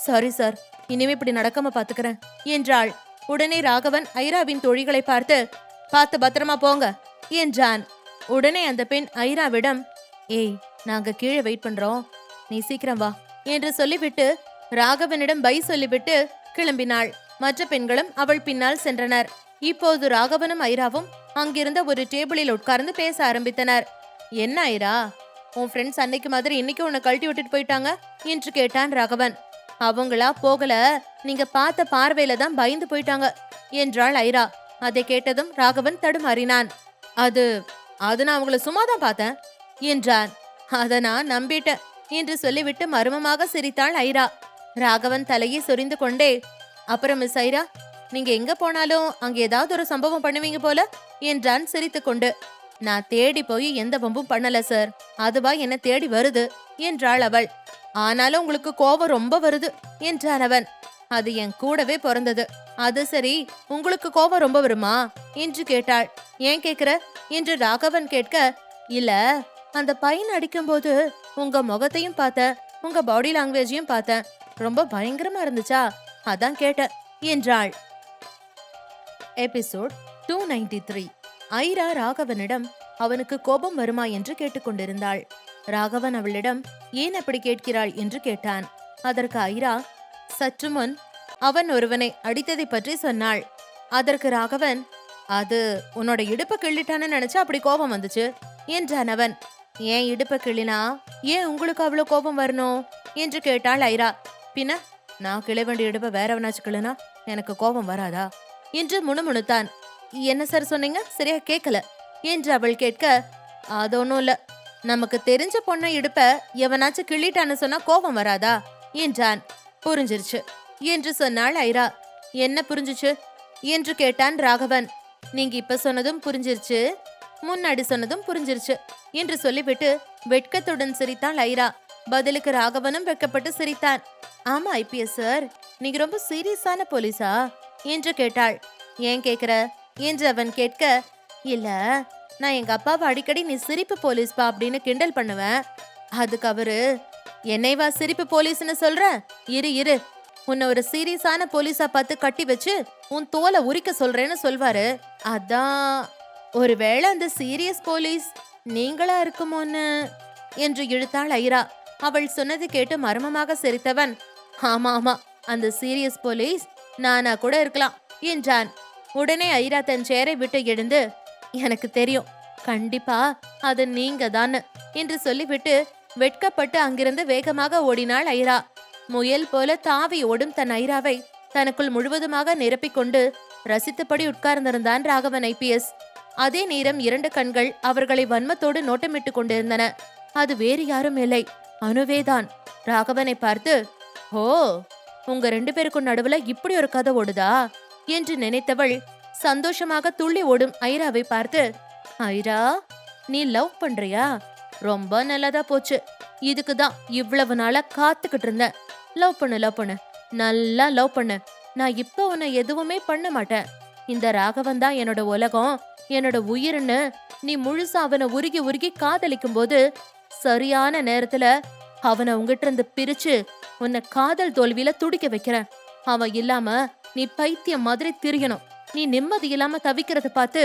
சாரி சார், இனிமே இப்படி நடக்காம பாத்துக்கிறேன் என்றாள். உடனே ராகவன் ஐராவின் தோழிகளை பார்த்து பத்திரமா போங்க என்றான். உடனே அந்த பெண் ஐராவிடம், ஏய் நாங்க கீழே வெயிட் பண்றோம், நீ சீக்கிரம் வா என்று சொல்லிவிட்டு ராகவனிடம் பை சொல்லிவிட்டு கிளம்பினாள். மற்ற பெண்களும் அவள் பின்னால் சென்றனர். இப்போது ராகவனும் ஐராவும் அங்கிருந்த ஒரு டேபிளில் உட்கார்ந்து பேச ஆரம்பித்தனர். என்ன ஐரா, உன் ஃப்ரெண்ட்ஸ் அன்னைக்கு மாதிரி இன்னைக்கு உன்னை கழட்டி விட்டுட்டு போயிட்டாங்க என்று கேட்டான் ராகவன். அவங்களா போகல, நீங்க பார்த்த பார்வையில தான் பயந்து போயிட்டாங்க என்றாள் ஐரா. அதை கேட்டதும் ராகவன் தடுமாறினான். அது நான் அவங்கள சும்மாதான் பார்த்தேன் என்றான். அத நான் நம்பிட்டேன் என்று சொல்லிவிட்டு மர்மமாக சிரித்தாள் ஐரா. ராகவன் தலையை சொரிந்து கொண்டே, அப்புறம் மிஸ் ஐரா, நீங்க எங்க போனாலும் அங்க ஏதாவது ஒரு சம்பவம் பண்ணுவீங்க போல என்றான் சிரித்து கொண்டு. நான் தேடி போய் எந்த பம்பும் பண்ணல சார், அதுவா என்ன தேடி வருது என்றாள் அவள். ஆனாலும் உங்களுக்கு கோபம் ரொம்ப வருது என்றான் அவன். அது என் கூடவே பிறந்தது, அது சரி, உங்களுக்கு கோபம் ரொம்ப வருமா என்று கேட்டாள். ஏன் கேக்குற என்று ராகவன் கேட்க, இல்ல அந்த பையன் அடிக்கும்போது உங்க முகத்தையும் பார்த்தேன், உங்க பாடி லாங்குவேஜையும் பார்த்தேன், ரொம்ப பயங்கரமா இருந்துச்சா, அதான் கேட்டேன் என்றாள். எபிசோட் 293. ஐரா ராகவனிடம் அவனுக்கு கோபம் வருமா என்று கேட்டுக்கொண்டிருந்தாள். ராகவன் அவளிடம் ஏன் அப்படி கேட்கிறாள் என்று கேட்டான். அதற்கு ஐரா சற்று முன் அவன் ஒருவனை அடித்ததை பற்றி சொன்னாள். அதற்கு ராகவன், அது உன்னோட இடுப்ப கிள்ளிட்டான்னு நினைச்சா அப்படி கோபம் வந்துச்சு என்றான் அவன். ஏன் இடுப்ப கிள்ளினா ஏன் உங்களுக்கு அவ்வளவு கோபம் வரணும் என்று கேட்டாள் ஐரா. பின்ன நான் கிள வேண்டிய இடுப்ப வேறவனாச்சு கிள்ளுனா எனக்கு கோபம் வராதா என்று முணுமுணுத்தான். என்ன சார் சொன்னீங்க, சரியா கேட்கல என்று அவள் கேட்க, அது ஒன்னும் இல்ல, நமக்கு தெரிஞ்ச பொண்ணை இடுப்ப எவனாச்சும் கிள்ளிட்டான்னு சொன்னா கோபம் வராதா என்றான். புரிஞ்சிருச்சு என்று சொன்னாள் ஐரா. என்ன புரிஞ்சிச்சு என்று கேட்டான் ராகவன். நீங்க இப்ப சொன்னதும் புரிஞ்சிருச்சு, முன்னாடி சொன்னதும் புரிஞ்சிருச்சு என்று சொல்லிவிட்டு வெட்கத்துடன் சிரித்தாள் ஐரா. பதிலுக்கு ராகவனும் வெட்கப்பட்டு சிரித்தான். ஆமா ஐபிஎஸ் சார், நீங்க ரொம்ப சீரியஸான போலீஸா என்று கேட்டாள். ஏன் கேக்குற என்று அவன் கேட்க, இல்ல நான் எங்க அப்பாவை அடிக்கடி நீ சிரிப்பு போலீஸ்பா அப்படின்னு கிண்டல் பண்ணுவேன். அதுக்கு அவரு, என்னைவா சிரிப்பு போலீஸ்னு சொல்ற, இரு உன்னை ஒரு சீரியஸான போலீஸா பார்த்து கட்டி வச்சு உன் தோலை உரிக்க சொல்றேன்னு சொல்வாரு. அதான் ஒருவேளை அந்த சீரியஸ் போலீஸ் நீங்களா இருக்குமோன்னு என்று இழுத்தாள் ஐரா. அவள் சொன்னது கேட்டு மர்மமாக சிரித்தவன், ஆமா ஆமா அந்த சீரியஸ் போலீஸ் நானா கூட இருக்கலாம் என்றான். உடனே ஐரா தன் சேரை விட்டு எழுந்து, எனக்கு தெரியும் கண்டிப்பா அது நீங்க தான் என்று சொல்லிவிட்டு வெட்கப்பட்டு அங்கிருந்து வேகமாக ஓடினாள் ஐரா. முயல் போல தாவி ஓடும் தன் ஐராவை தனக்குள் முழுவதுமாக நிரப்பிக்கொண்டு ரசித்தபடி உட்கார்ந்திருந்தான் ராகவன் ஐபிஎஸ். அதே நேரம் 2 கண்கள் அவர்களை வன்மத்தோடு நோட்டமிட்டு கொண்டிருந்தன. அது வேறு யாரும் இல்லை, அனுவேதான். ராகவனை பார்த்து, ஓ உங்க 2 பேருக்கும் நடுவுல இப்படி ஒரு கதை ஓடுதா என்று நினைத்தவள் சந்தோஷமாக துள்ளி ஓடும் ஐராவை பார்த்து, ஐரா நீ லவ் பண்றியா, ரொம்ப நல்லதா போச்சு, இதுக்குதான் இவ்வளவு நாளா காத்துக்கிட்டு இருந்தேன். லவ் பண்ணு நல்லா லவ் பண்ணு, நான் இப்ப உன்னை எதுவுமே பண்ண மாட்டேன். இந்த ராகவன் தான் என்னோட உலகம், என்னோட உயிர்னு நீ முழுசா அவனை உருகி உருகி காதலிக்கும் போது சரியான நேரத்துல அவனை உங்ககிட்ட இருந்து பிரிச்சு உன்னை காதல் தோல்வியில துடிக்க வைக்கிறேன். அவன் இல்லாம நீ பைத்தியம் மாதிரி திரியணும். நீ நிம்மதி இல்லாம தவிக்கிறத பார்த்து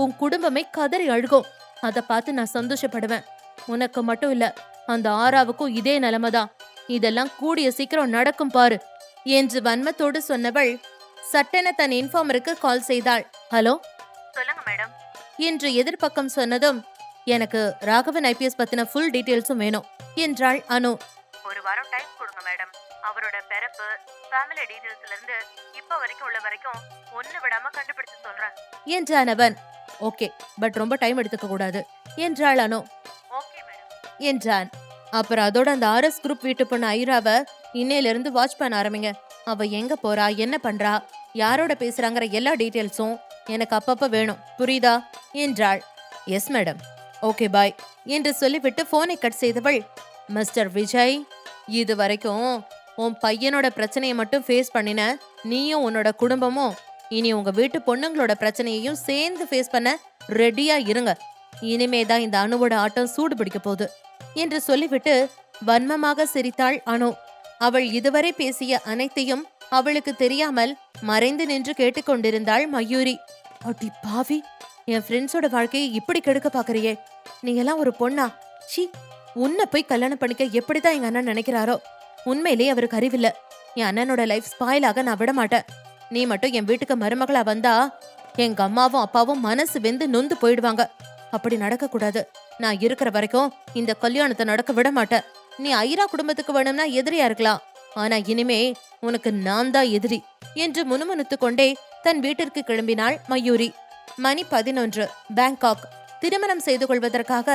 உன் குடும்பமே கதறி அழுகும். அத பார்த்து நான் சந்தோஷப்படுவேன். உனக்கு மட்டும் இல்ல, அந்த ஆராவுக்கும் இதே நிலைமைதான். இதெல்லாம் கூடிய சீக்கிரம் நடக்கும் பாரு என்று வன்மத்தோடு சொன்னவள் சட்டென தன் இன்ஃபார்மருக்கு கால் செய்தாள். ஹலோ சொல்லுங்க மேடம் என்று எதிர்பக்கம் சொன்னதும், எனக்கு ராகவன் ஐபிஎஸ் பத்தின ஃபுல் டீடைல்ஸும் வேணும் என்றாள் அனு. ஒரு வாரம் டைம் கொடுங்க மேடம், அவரோட பிறப்பு ஃபேமிலி டீடைல்ஸ்ல இருந்து இப்ப வரைக்கும் உள்ள வரைக்கும் ஒண்ணு விடாம கண்டுபிடிச்சு சொல்றேன் என்றான் அவன். ஓகே, பட் ரொம்ப டைம் எடுத்துக்க கூடாது என்றாள் அனு. ஓகே மேடம் என்றான். அப்புறம் அதோட அந்த ஆர்எஸ் குரூப் வீட்டு பொண்ணு ஐராவை இன்னையில இருந்து வாட்ச் பண்ண ஆரம்பிங்க. அவ எங்க போறா, என்ன பண்றா, யாரோட பேசுறாங்கிற எல்லா டீடைல்ஸும் எனக்கு அப்பப்ப வேணும், புரியுதா என்றாள். எஸ் மேடம், ஓகே பாய் என்று சொல்லிவிட்டு போனை கட் செய்தவள், மிஸ்டர் விஜய், இது வரைக்கும் உன் பையனோட பிரச்சனையை மட்டும் ஃபேஸ் பண்ணின நீயும் உன்னோட குடும்பமும் இனி உங்க வீட்டு பொண்ணுங்களோட பிரச்சனையையும் சேர்ந்து ஃபேஸ் பண்ண ரெடியா இருங்க. இனிமேதான் இந்த அணுவோட ஆட்டம் சூடு பிடிக்க போகுது என்று சொல்லிவிட்டு வன்மமாக சிரித்தாள் அனு. அவள் இதுவரை பேசிய அனைத்தையும் அவளுக்கு தெரியாமல் மறைந்து நின்று கேட்டுக்கொண்டிருந்தாள் மயூரி. அடி பாவி, என் ஃப்ரெண்ட்ஸோட வாழ்க்கையை இப்படி கெடுக்க பாக்குறியே, நீ எல்லாம் ஒரு பொண்ணா? சி, உன்னை போய் கல்யாணம் பண்ணிக்க எப்படிதான் எங்க அண்ணன் நினைக்கிறாரோ. உண்மையிலேயே அவருக்கு அறிவில்ல. என் அண்ணனோட லைஃப் ஸ்பாயில் ஆக நான் விட மாட்டேன். நீ மட்டும் என் வீட்டுக்கு மருமகளா வந்தா எங்க அம்மாவும் அப்பாவும் மனசு வெந்து நொந்து போயிடுவாங்க. அப்படி நடக்க கூடாது. நான் இருக்கிற வரைக்கும் இந்த கல்யாணத்தை நடக்க விட மாட்டேன். நீ ஐரா குடும்பத்துக்கு வேணும்னா எதிரியா இருக்கலாம், ஆனா இனிமே உனக்கு நான் தான் எதிரி என்று முணுமுணுத்து கொண்டே தன் வீட்டிற்கு கிளம்பினாள் மயூரி. மணி 11. பேங்காக். திருமணம் செய்து கொள்வதற்காக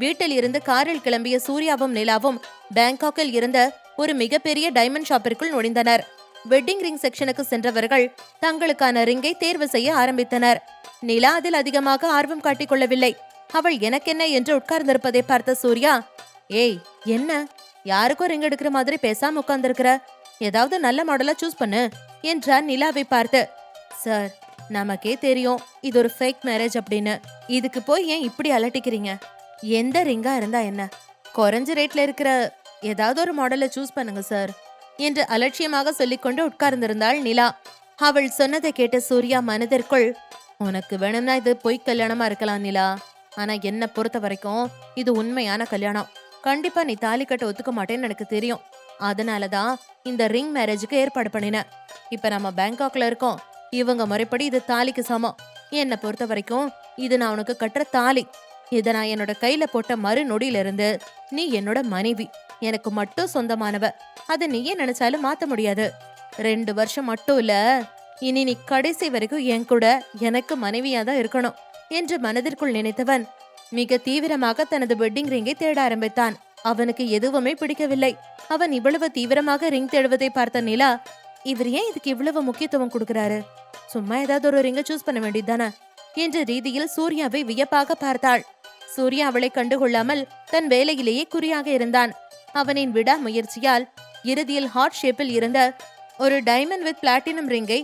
வீட்டில் இருந்து காரில் கிளம்பிய சூர்யாவும் நிலாவும் பேங்காக்கில் இருந்த ஒரு மிகப்பெரிய டைமண்ட் ஷாப்பிற்குள் நுழைந்தனர். வெட்டிங் ரிங் செக்ஷனுக்கு சென்றவர்கள் தங்களுக்கான ரிங்கை தேர்வு செய்ய ஆரம்பித்தனர். நிலா அதில் அதிகமாக ஆர்வம் காட்டிக் கொள்ளவில்லை. அவள் எனக்கென்ன என்று உட்கார்ந்திருப்பதை பார்த்த சூர்யா, ஏய் என்ன, யாருக்கும் ரிங் எடுக்கிற மாதிரி பேசாம உட்கார்ந்திருக்கிற, ஏதாவது நல்ல மாடலா சூஸ் பண்ணு என்றார் நிலாவை பார்த்து. சார், நமக்கே தெரியும் இது ஒரு ஃபேக் மேரேஜ் அப்படின்னு. இதுக்கு போய் ஏன் இப்படி அலட்டிக்கிறீங்க? எந்த ரிங்கா இருந்தா என்ன? குறைஞ்ச ரேட்ல இருக்கிற ஏதாவது ஒரு மாடலை சூஸ் பண்ணுங்க சார் என்று அலட்சியமாக சொல்லிக்கொண்டு உட்கார்ந்திருந்தாள் நிலா. அவள் சொன்னதை கேட்ட சூர்யா மனதிற்குள், உனக்கு வேணும்னா இது பொய் கல்யாணமா இருக்கலாம் நிலா, ஆனா என்ன பொறுத்த வரைக்கும் இது உண்மையான கல்யாணம். கண்டிப்பா நீ தாலி கட்ட ஒத்துக்க மாட்டேன்னு எனக்கு தெரியும். அதனாலதான் இந்த ரிங் மேரேஜுக்கு ஏற்பாடு பண்ணினேன். இப்ப நம்ம பேங்காக்ல இருக்கோம். இவங்க முறைப்படி இது தாலிக்கு சமம். என்னை பொறுத்த வரைக்கும் இது நான் உனக்கு கட்டுற தாலி. இத நான் என்னோட கையில போட்ட மறு நொடியில இருந்து நீ என்னோட மனைவி, எனக்கு மட்டும் சொந்தமானவ. அதை நீயே நினைச்சாலும் மாத்த முடியாது. 2 வருஷம் மட்டும் இல்ல, இனி நீ கடைசி வரைக்கும் என் கூட எனக்கு மனைவியா தான் இருக்கணும் என்று மனதிற்குள் நினைத்தவன் மிக தீவிரமாக தனது வெட்டிங் ரிங்கை தேட ஆரம்பித்தான். அவனுக்கு எதுவுமே பிடிக்கவில்லை. அவன் இவ்வளவு தீவிரமாக ரிங் தேடுவதை பார்த்த நிலா, இவர் ஏன் இதுக்கு இவ்வளவு முக்கியத்துவம் கொடுக்கிறாரு? சும்மா ஏதாவது ஒரு ரிங்கை சூஸ் பண்ண வேண்டியதுதானே என்ற ரீதியில் சூர்யாவை வியப்பாக பார்த்தாள். சூர்யா அவளை கண்டுகொள்ளாமல் தன் வேலையிலேயே குறியாக இருந்தான். அவனின் விடா முயற்சியால் இறுதியில் ஹார்ட் ஷேப்பில் இருந்த ஒரு டைமண்ட் வித் பிளாட்டினம் ரிங்கை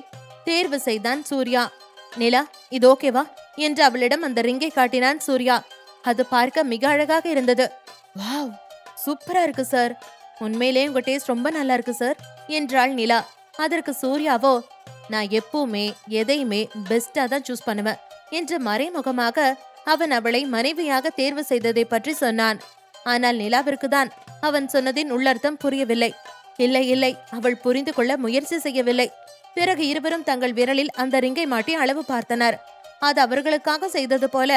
தேர்வு செய்தான் சூர்யா. நிலா, இது ஓகேவா என்று அவளிடம் அந்த ரிங்கை காட்டினான் சூர்யா. அது பார்க்க மிக அழகாக இருந்தது. வாவ், சூப்பரா இருக்கு சார். உண்மையிலேயே உங்க டேஸ்ட் ரொம்ப நல்லா இருக்கு சார் என்றாள் நிலா. அதற்கு சூர்யாவோ, நான் எப்பவுமே எதையுமே பெஸ்டா தான் சூஸ் பண்ணுவேன் என்று மறைமுகமாக அவன் அவளை மனைவியாக தேர்வு செய்ததை பற்றி சொன்னான். ஆனால் நிலாவிற்கு தான் அவன் சொன்னதின் உள்ளர்த்தம் புரியவில்லை. இல்லை இல்லை, அவள் புரிந்து கொள்ள முயற்சி செய்யவில்லை. பிறகு இருவரும் தங்கள் விரலில் அந்த ரிங்கை மாட்டி அளவு பார்த்தனர். அது அவர்களுக்காக செய்தது போல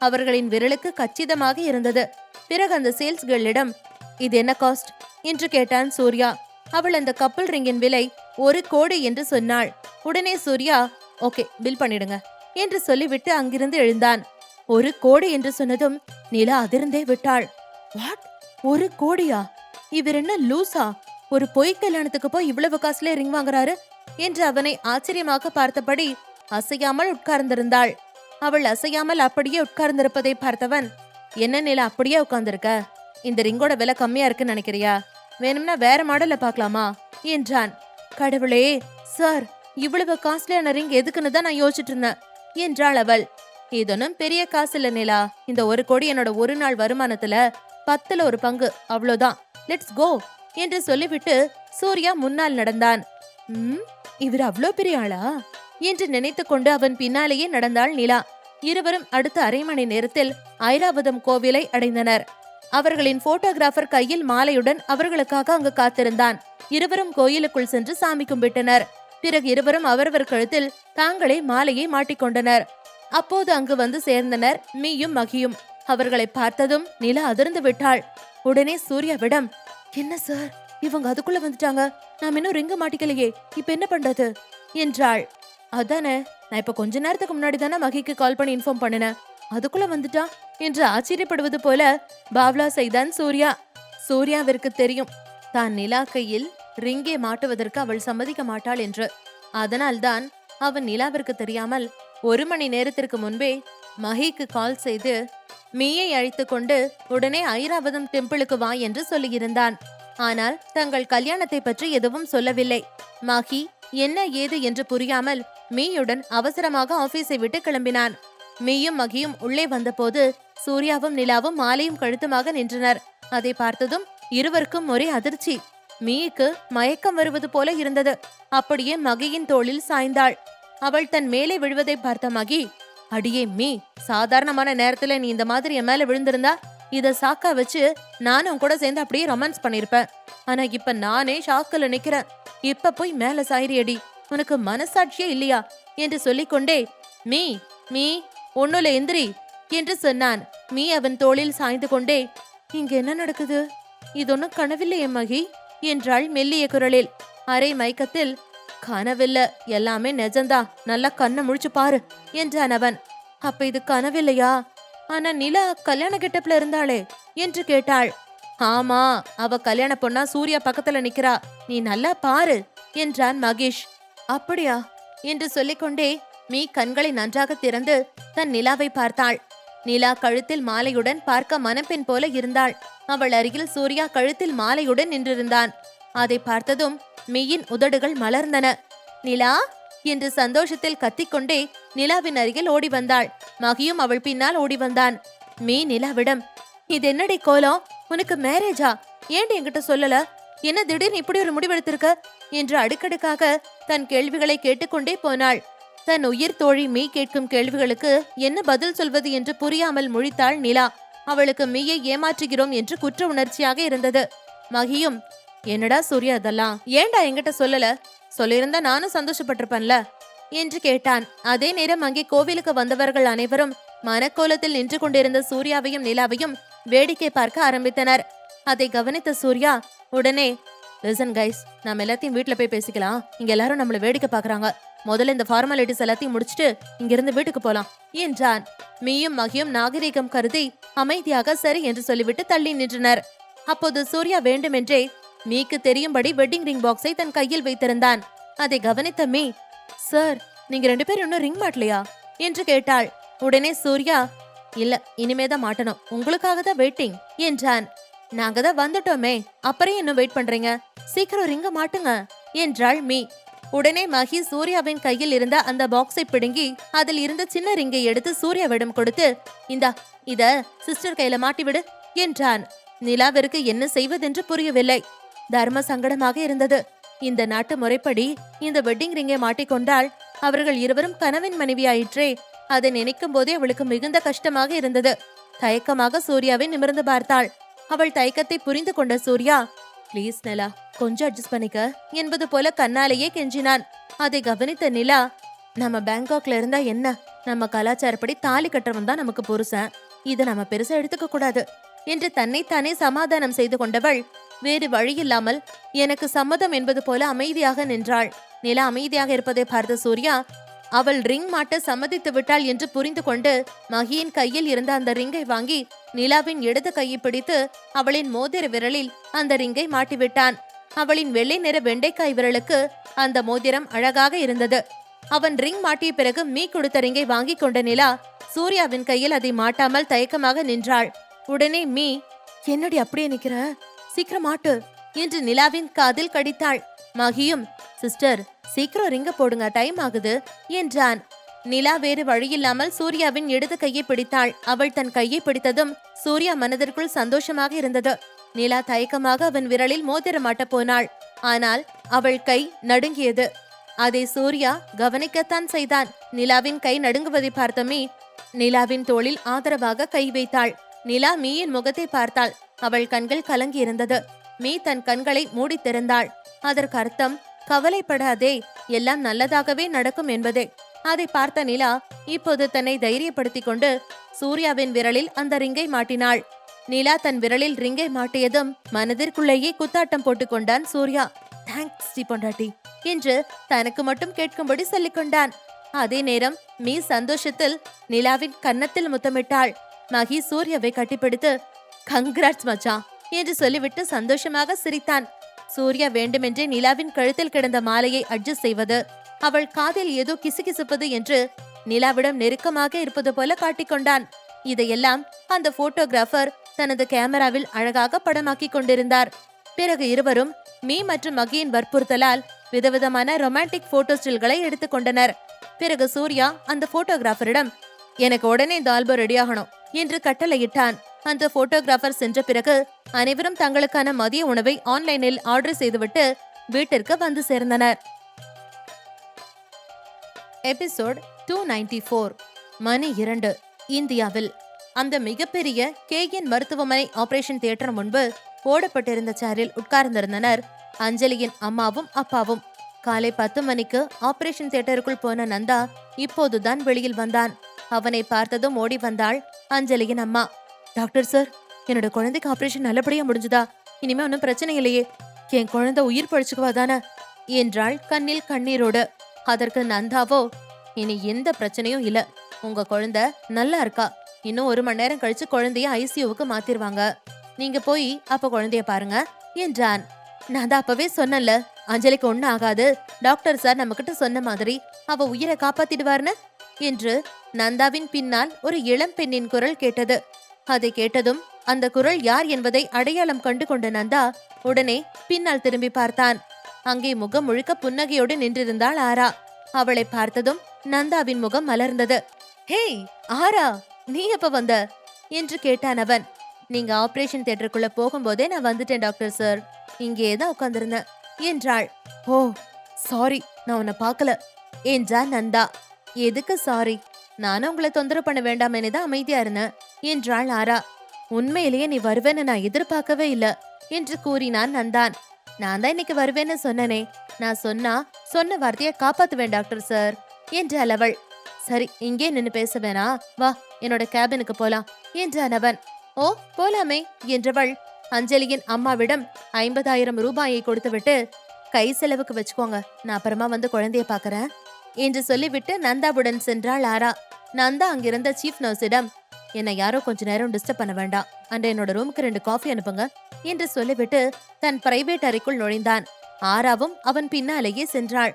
அவர்களின் விரலுக்கு கச்சிதமாக இருந்தது. பிறகு அந்த சேல்ஸ் கேர்ளிடம், இது என்ன காஸ்ட் என்று கேட்டான் சூர்யா. அவள் அந்த கப்பல் ரிங்கின் விலை 1 கோடி என்று சொன்னாள். உடனே சூர்யா, ஓகே, பில் பண்ணிடுங்க என்று சொல்லிவிட்டு அங்கிருந்து எழுந்தான். 1 கோடி என்று சொன்னதும் நிலா அதிர்ந்தே விட்டாள். வாட், 1 கோடியா? இவர் என்ன லூசா? ஒரு பொய் கல்யாணத்துக்கு போய் இவ்வளவு காசுல ரிங் வாங்குறாரு என்று அவனை ஆச்சரியமாக பார்த்தபடி அசையாமல் உட்கார்ந்திருந்தாள். அவள் அசையாமல் அப்படியே உட்கார்ந்திருப்பதை பார்த்தவன், என்ன நிலா அப்படியே உட்கார்ந்திருக்க? இந்த ரிங்கோட விலை கம்மியா இருக்குன்னு நினைக்கிறியா? வேணும்னா வேற மாடல்ல பாக்கலாமா என்றான். கடவுளே சார், இவ்வளவு காஸ்ட்லியான ரிங் எதுக்குன்னு தான் நான் யோசிச்சுட்டு இருந்தேன் என்றாள் அவள். இதொன்னும் பெரிய காசு இல்ல நிலா. இந்த 1 கோடி என்னோட ஒரு நாள் வருமானத்துல 10ல் 1 பங்கு, அவ்வளவுதான். லெட்ஸ் கோ என்று சொல்லிவிட்டு சூர்யா முன்னால் நடந்தான். இவர் அவ்வளோ பெரிய ஆளா என்று நினைத்து கொண்டு அவன் பின்னாலேயே நடந்தாள் நிலா. இருவரும் அடுத்த அரை மணி நேரத்தில் ஐராவதம் கோவிலை அடைந்தனர். அவர்களின் போட்டோகிராஃபர் கையில் மாலையுடன் அவர்களுக்காக அங்கு காத்திருந்தான். இருவரும் கோயிலுக்குள் சென்று சாமி கும்பிட்டனர். பிறகு இருவரும் அவரவர் கழுத்தில் தாங்களே மாலையை மாட்டிக்கொண்டனர். அப்போது அங்கு வந்து சேர்ந்தனர் மீயும் மகியும். அவர்களை பார்த்ததும் நிலா அதிர்ந்து விட்டாள். உடனே சூர்யாவிடம், என்ன சார், இவங்க அதுக்குள்ள வந்துட்டாங்க, நாம் இன்னும் ரிங்க மாட்டிக்கலையே, இப்ப என்ன பண்றது என்றாள். அதானே, நான் இப்ப கொஞ்ச நேரத்துக்கு முன்னாடி தானே மகிக்கு கால் பண்ணி இன்ஃபார்ம் பண்ணினேன், அதுக்குள்ள வந்துட்டா என்று ஆச்சரியப்படுவது போல பாவ்லா செய்தான் சூர்யா. சூர்யாவிற்கு தெரியும் தான் நிலா கையில் ரிங்கே மாட்டுவதற்கு அவள் சம்மதிக்க மாட்டாள் என்று. அதனால்தான் அவன் நிலாவிற்கு தெரியாமல் 1 மணி நேரத்திற்கு முன்பே மகிக்கு கால் செய்து மீயை அழைத்து கொண்டு உடனே ஐராவதம் டெம்பிளுக்கு வா என்று சொல்லியிருந்தான். ஆனால் தங்கள் கல்யாணத்தை பற்றி எதுவும் சொல்லவில்லை. மகி என்ன ஏது என்று புரியாமல் மீயுடன் அவசரமாக ஆபீஸை விட்டு கிளம்பினான். மீயும் மகியும் உள்ளே வந்தபோது சூர்யாவும் நிலாவும் மாலையும் கழுத்துமாக நின்றனர். அதை பார்த்ததும் இருவருக்கும் ஒரே அதிர்ச்சி. மீக்கு மயக்கம் வருவது போல இருந்தது. அப்படியே மகியின் தோளில் சாய்ந்தாள். அவள் தன் மேலே விழுவதை பார்த்த மகி, அடியே மீ, சாதாரணமான நேரத்துல நீ இந்த மாதிரி என் மேல விழுந்திருந்தா இத சாக்கா வச்சு நானும் கூட சேர்ந்து அப்படியே ரொமான்ஸ் பண்ணிருப்பேன். ஆனா இப்ப நானே ஷாக்கில் நிக்கிறேன். இப்ப போய் மேல சாயிரியடி, உனக்கு மனசாட்சியே இல்லையா என்று சொல்லிக்கொண்டே, மீ மீ ஒன்னுல எந்திரி என்று சொன்னான். மீ அவன் தோளில் சாய்ந்து கொண்டே, இங்க என்ன நடக்குது? இதொன்னும் கனவில்லையே மகி என்றாள் மெல்லிய குரலில். அரை மயக்கத்தில், கனவில்ல, எல்லாமே நிஜந்தா, நல்லா கண்ணை முழிச்சு பாரு என்றான் அவன். அப்ப இது கனவில்லையா? ஆனா நிலா கல்யாண கெட்டப்ல இருந்தாளே என்று கேட்டாள். ஆமா, அவ கல்யாண பொண்ணா சூர்யா பக்கத்துல நிக்கிறா, நீ நல்லா பாரு என்றான் மகேஷ். அப்படியா என்று சொல்லிக்கொண்டே மீ கண்களை நன்றாக திறந்து தன் நிலாவை பார்த்தாள். நிலா கழுத்தில் மாலையுடன் பார்க்க மணப்பெண் போல இருந்தாள். அவள் அருகில் சூர்யா கழுத்தில் மாலையுடன் நின்றிருந்தான். அதை பார்த்ததும் மீயின் உதடுகள் மலர்ந்தன. நிலா என்று சந்தோஷத்தில் கத்திக்கொண்டே நிலாவின் அருகில் ஓடி வந்தாள். மகியும் அவள் பின்னால் ஓடி வந்தான். மீ நிலாவிடம், இது என்னடி கோலம்? உனக்கு மேரேஜா? ஏண்டி என்கிட்ட சொல்லல? என்ன திடீர்னு இப்படி ஒரு முடிவெடுத்திருக்க என்று அடுக்கடுக்காக தன் கேள்விகளை கேட்டுக்கொண்டே போனாள். தன் உயிர் தோழி மீ கேட்கும் கேள்விகளுக்கு என்ன பதில் சொல்வது என்று புரியாமல் முழித்தாள் நிலா. அவளுக்கு மீயை ஏமாற்றுகிறோம் என்று குற்ற உணர்ச்சியாக இருந்தது. மகியும், என்னடா சூர்யா இதெல்லாம்? ஏண்டா என்கிட்ட சொல்லல? சொல்லியிருந்தா நானும் சந்தோஷப்பட்டிருப்பேன்ல என்று கேட்டான். அதே நேரம் அங்கே கோவிலுக்கு வந்தவர்கள் அனைவரும் மனக்கோலத்தில் நின்று கொண்டிருந்த சூர்யாவையும் நிலாவையும் வேடிக்கை பார்க்க ஆரம்பித்தனர். அதை கவனித்த சூர்யா உடனே, லிசன் கைஸ், நாம எல்லாத்தையும் வீட்டுல போய் பேசிக்கலாம். இங்க எல்லாரும் நம்மள வேடிக்கை பாக்குறாங்க. முதல்ல இந்த ஃபார்மாலிட்டிஸ் எல்லாத்தையும் முடிச்சுட்டு இங்கிருந்து வீட்டுக்கு போலாம் என்றான். மீயும் மகியும் நாகரிகம் கருதி அமைதியாக சரி என்று சொல்லிவிட்டு தள்ளி நின்றனர். அப்போது சூர்யா வேண்டுமென்றே மீக்கு தெரியும்படி வெட்டிங் ரிங் பாக்ஸை தன் கையில் வைத்திருந்தான். அதை கவனித்த மீ, சார், நீங்க 2 பேரும் இன்னும் ரிங் மாட்டலையா என்று கேட்டாள். உடனே சூர்யா, இல்ல, இனிமேதான் மாட்டணும், உங்களுக்காக தான் வெயிட்டிங் என்றான். நாங்க தான் வந்துட்டோமே, அப்புறம் இன்னும் வெயிட் பண்றீங்க, சீக்கிரம் ரிங்க மாட்டுங்க என்றாள் மீ. உடனே மகி சூர்யாவின் கையில் இருந்த அந்த பாக்ஸை பிடுங்கி அதில் இருந்த சின்ன ரிங்கை எடுத்து சூர்யாவிடம் கொடுத்து, இந்தா, இத சிஸ்டர் கையில மாட்டிவிடு என்றான். நிலாவிற்கு என்ன செய்வதென்று புரியவில்லை. தர்ம சங்கடமாக இருந்தது. இந்த நாட்டு முறைப்படி இந்த வெட்டிங் ரிங்கை மாட்டிக்கொண்டால் அவர்கள் இருவரும் கணவன் மனைவியாயிற்றே. அதை நினைக்கும் போதே அவளுக்கு மிகுந்த கஷ்டமாக இருந்தது. தயக்கமாக சூர்யாவை நிமிர்ந்து பார்த்தாள். அவள் தயக்கத்தை புரிந்து கொண்ட சூர்யா, பிளீஸ் நிலா, கொஞ்சம் அட்ஜஸ்ட் பண்ணிக்க என்பது போல கண்ணாலேயே கெஞ்சினான். அதை கவனித்த நிலா, நம்ம பேங்காக்ல இருந்தா என்ன, நம்ம கலாச்சாரப்படி தாலி கட்டுறவன் தான் நமக்கு புருஷன், இதை நம்ம பெருசா எடுத்துக்க கூடாது என்று தன்னைத்தானே சமாதானம் செய்து கொண்டவள் வேறு வழியில்லாமல் எனக்கு சம்மதம் என்பது போல அமைதியாக நின்றாள். நிலா அமைதியாக இருப்பதை பார்த்த சூர்யா, அவள் ரிங் மாட்ட சம்மதித்து விட்டாள் என்று புரிந்து கொண்டு மகியின் கையில் இருந்த அந்த ரிங்கை வாங்கி நிலாவின் இடது கையை பிடித்து அவளின் மோதிர விரலில் அந்த ரிங்கை மாட்டிவிட்டான். அவளின் வெள்ளை நிற வெண்டைக்காய் விரலுக்கு அந்த மோதிரம் அழகாக இருந்தது. அவன் ரிங் மாட்டிய பிறகு மீ கொடுத்த ரிங்கை வாங்கி கொண்ட நிலா சூர்யாவின் கையில் அதை மாட்டாமல் தயக்கமாக நின்றாள். உடனே மீ, என்னடி அப்படியே நிக்கிற, சீக்கிரம் மாட்டு என்று நிலாவின் காதில் கடித்தாள். மகியும், சிஸ்டர், சீக்கிரம் ரிங்க போடுங்க, டைம் ஆகுது என்றான். நிலா வேறு வழியில்லாமல் சூர்யாவின் இடது கையை பிடித்தாள். அவள் தன் கையை பிடித்ததும் சூர்யா மனதிற்குள் சந்தோஷமாக இருந்தது. நிலா தயக்கமாக அவன் விரலில் மோதிரம் மாட்டப் போனாள். ஆனால் அவள் கை நடுங்கியது. அதை சூர்யா கவனிக்கத்தான் செய்தான். நிலாவின் கை நடுங்குவதை பார்த்த மீ நிலாவின் தோளில் ஆதரவாக கை வைத்தாள். நிலா மீயின் முகத்தை பார்த்தாள். அவள் கண்கள் கலங்கி இருந்தது. மீ தன் கண்களை மூடி திறந்தாள். அதற்கு அர்த்தம், கவலைப்படாதே, எல்லாம் நல்லதாகவே நடக்கும் என்பதே. அதை பார்த்த நிலா இப்போது தன்னை தைரியப்படுத்திக் கொண்டு சூர்யாவின் விரலில் அந்த ரிங்கை மாட்டினாள். நிலா தன் விரலில் ரிங்கை மாட்டியதும் மனதிற்குள்ளேயே குத்தாட்டம் போட்டுக் கொண்டான் சூர்யா. தேங்க்ஸ் டி பொண்டாட்டி என்று தனக்கு மட்டும் கேட்கும்படி சொல்லிக் கொண்டான். அதே நேரம் மீ சந்தோஷத்தில் நிலாவின் கன்னத்தில் முத்தமிட்டாள். மகி சூர்யாவை கட்டிப்பிடித்து, கங்க்ராட்ஸ் மச்சான் என்று சொல்லிவிட்டு சந்தோஷமாக சிரித்தான். சூர்யா வேண்டுமென்றே நிலாவின் கழுத்தில் கிடந்த மாலையை அட்ஜஸ்ட் செய்வது, அவள் காதில் ஏதோ கிசுகிசுப்பது என்று நிலாவிடம் நெருக்கமாக இருப்பது போல காட்டிக்கொண்டான். இதையெல்லாம் அந்த போட்டோகிராஃபர் தனது கேமராவில் அழகாக படமாக்கி கொண்டிருந்தார். பிறகு இருவரும் மீ மற்றும் மகியின் வற்புறுத்தலால் விதவிதமான ரொமான்டிக் போட்டோ ஸ்டில்களை எடுத்துக்கொண்டனர். பிறகு சூர்யா அந்த போட்டோகிராஃபரிடம், எனக்கு உடனே இந்த ஆல்பம் ரெடியாகணும் என்று கட்டளையிட்டான். அந்த போட்டோகிராஃபர் சென்ற பிறகு அனைவரும் தங்களுக்கான மதிய உணவை ஆன்லைனில் ஆர்டர் செய்துவிட்டு வீட்டிற்கு வந்து சேர்ந்தனர். எபிசோட் 294. மணி 2. இந்தியாவில் அந்த மிகப்பெரிய KN மருத்துவமனை ஆபரேஷன் தியேட்டர் முன்பு போடப்பட்டிருந்த சேரில் உட்கார்ந்திருந்தனர் அஞ்சலியின் அம்மாவும் அப்பாவும். காலை 10 மணிக்கு ஆபரேஷன் தியேட்டருக்குள் போன நந்தா இப்போதுதான் வெளியில் வந்தான். அவனை பார்த்ததும் ஓடி வந்தாள் அஞ்சலியின் அம்மா. டாக்டர் சார், என்னோட குழந்தைக்கு ஆபரேஷன் நல்லபடியா முடிஞ்சுதா? இனிமே ஒன்னும் பிரச்சனை இல்லையே? என் குழந்தை உயிர் பழிச்சுக்குவாதானே என்றாள் கண்ணில் கண்ணீரோடு. அதற்கு நந்தாவோ, இனி எந்த பிரச்சனையும் இல்ல, உங்க குழந்தை நல்லா இருக்கா. இன்னும் 1 மணி நேரம் கழிச்சு குழந்தைய ICUவுக்கு மாத்திருவாங்க. நீங்க போய் அப்ப குழந்தைய பாருங்க என்றான். நான் தான் அப்பவே சொன்னல, அஞ்சலிக்கு ஒன்னும் ஆகாது, டாக்டர் சார் நம்ம கிட்ட சொன்ன மாதிரி அவ உயிரை காப்பாத்திடுவார்னு என்று நந்தாவின் பின்னால் ஒரு இளம் பெண்ணின் குரல் கேட்டது. அதை கேட்டதும் அந்த குரல் யார் என்பதை அடையாளம் கண்டு கொண்ட நந்தா உடனே பின்னால் திரும்பி பார்த்தான். அங்கே முகம் முழுக்க புன்னகையோடு நின்றிருந்தாள் ஆரா. அவளை பார்த்ததும் நந்தாவின் முகம் மலர்ந்தது. ஹேய் ஆரா, நீ எப்ப வந்த என்று கேட்டான் அவன். நீங்க ஆபரேஷன் தியேட்டருக்குள்ள போகும்போதே நான் வந்துட்டேன் டாக்டர் சார். இங்கே தான் உட்கார்ந்திருந்தேன் என்றாள். ஓ சாரி, நான் உன்னை பார்க்கல என்றான் நந்தா. எதுக்கு சாரி? நானும் உங்களை தொந்தரவு பண்ண வேண்டாமேனு தான் அமைதியா இருந்தேன் என்றாள் ஆரா. உண்மையிலேயே நீ வருவேன்னு நான் எதிர்பார்க்கவே இல்ல என்று கூறினான் நந்தான். நான் தான் இன்னைக்கு வருவேன்னு சொன்னனே, நான் சொன்ன வார்த்தையை காப்பாத்துவேன் டாக்டர் சார் என்றாள் அவள். சரி, இங்கே நின்னு பேச வேணா, வா என்னோட கேபினுக்கு போலாம் என்றான் அவன். ஓ போலாமே என்றவள் அஞ்சலியின் அம்மாவிடம் 50,000 ரூபாயை கொடுத்துவிட்டு, கை செலவுக்கு வச்சுக்கோங்க, நான் அப்புறமா வந்து குழந்தைய பாக்குறேன் என்று சொல்லிவிட்டு நந்தாவுடன் சென்றாள் ஆரா. நந்தா அங்கிருந்த சீஃப் நர்ஸிடம், என்னை யாரோ கொஞ்ச நேரம் டிஸ்டர்ப் பண்ண வேண்டாம், அண்ட் என்னோட ரூமுக்கு 2 காஃபி அனுப்புங்க என்று சொல்லிவிட்டு தன் பிரைவேட் அறைக்குள் நுழைந்தான். ஆராவும் அவன் பின்னாலேயே சென்றாள்.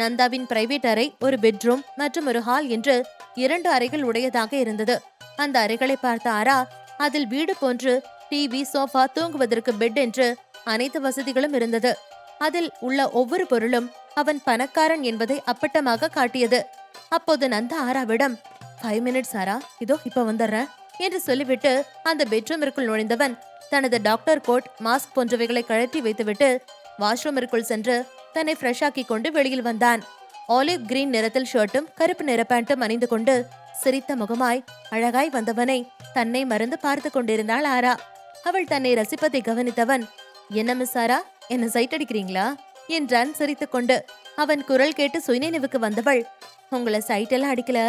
நந்தாவின் பிரைவேட் அறை ஒரு பெட்ரூம் மற்றும் ஒரு ஹால் என்று 2 அறைகள் உடையதாக இருந்தது. அந்த அறைகளை பார்த்த ஆரா, அதில் வீடு போன்று டிவி, சோஃபா, தூங்குவதற்கு பெட் என்று அனைத்து வசதிகளும் இருந்தது. அதில் உள்ள ஒவ்வொரு பொருளும் அவன் பணக்காரன் என்பதை அப்பட்டமாக காட்டியது. அப்போது நந்தா ஆராவிடம், 5 மினிட்ஸ் ஆரா, இதோ இப்ப வந்துடுறேன் என்று சொல்லிவிட்டு அந்த பெட்ரூமிற்குள் நுழைந்தவன் தனது டாக்டர் கோட், மாஸ்க் போன்றவைகளை கழற்றி வைத்துவிட்டு வாஷ்ரூமிற்குள் சென்று தன்னை ஃப்ரெஷ் ஆக்கி கொண்டு வெளியில் வந்தான். ஆலிவ் கிரீன் நிறத்தில் ஷர்ட்டும் கருப்பு நிற பேண்ட்டும் அணிந்து கொண்டு சிரித்த முகமாய் அழகாய் வந்தவனை தன்னை மறந்து பார்த்து கொண்டிருந்தாள் ஆரா. அவள் தன்னை ரசிப்பதை கவனித்தவன், என்ன மிஸ் ஆரா, என்ன சைட் அடிக்கிறீங்களா என்றான் சிரித்துக் கொண்டு. அவன் குரல் கேட்டு சுயநினைவுக்கு வந்தவள், உங்களை சைட் எல்லாம் அடிக்கல,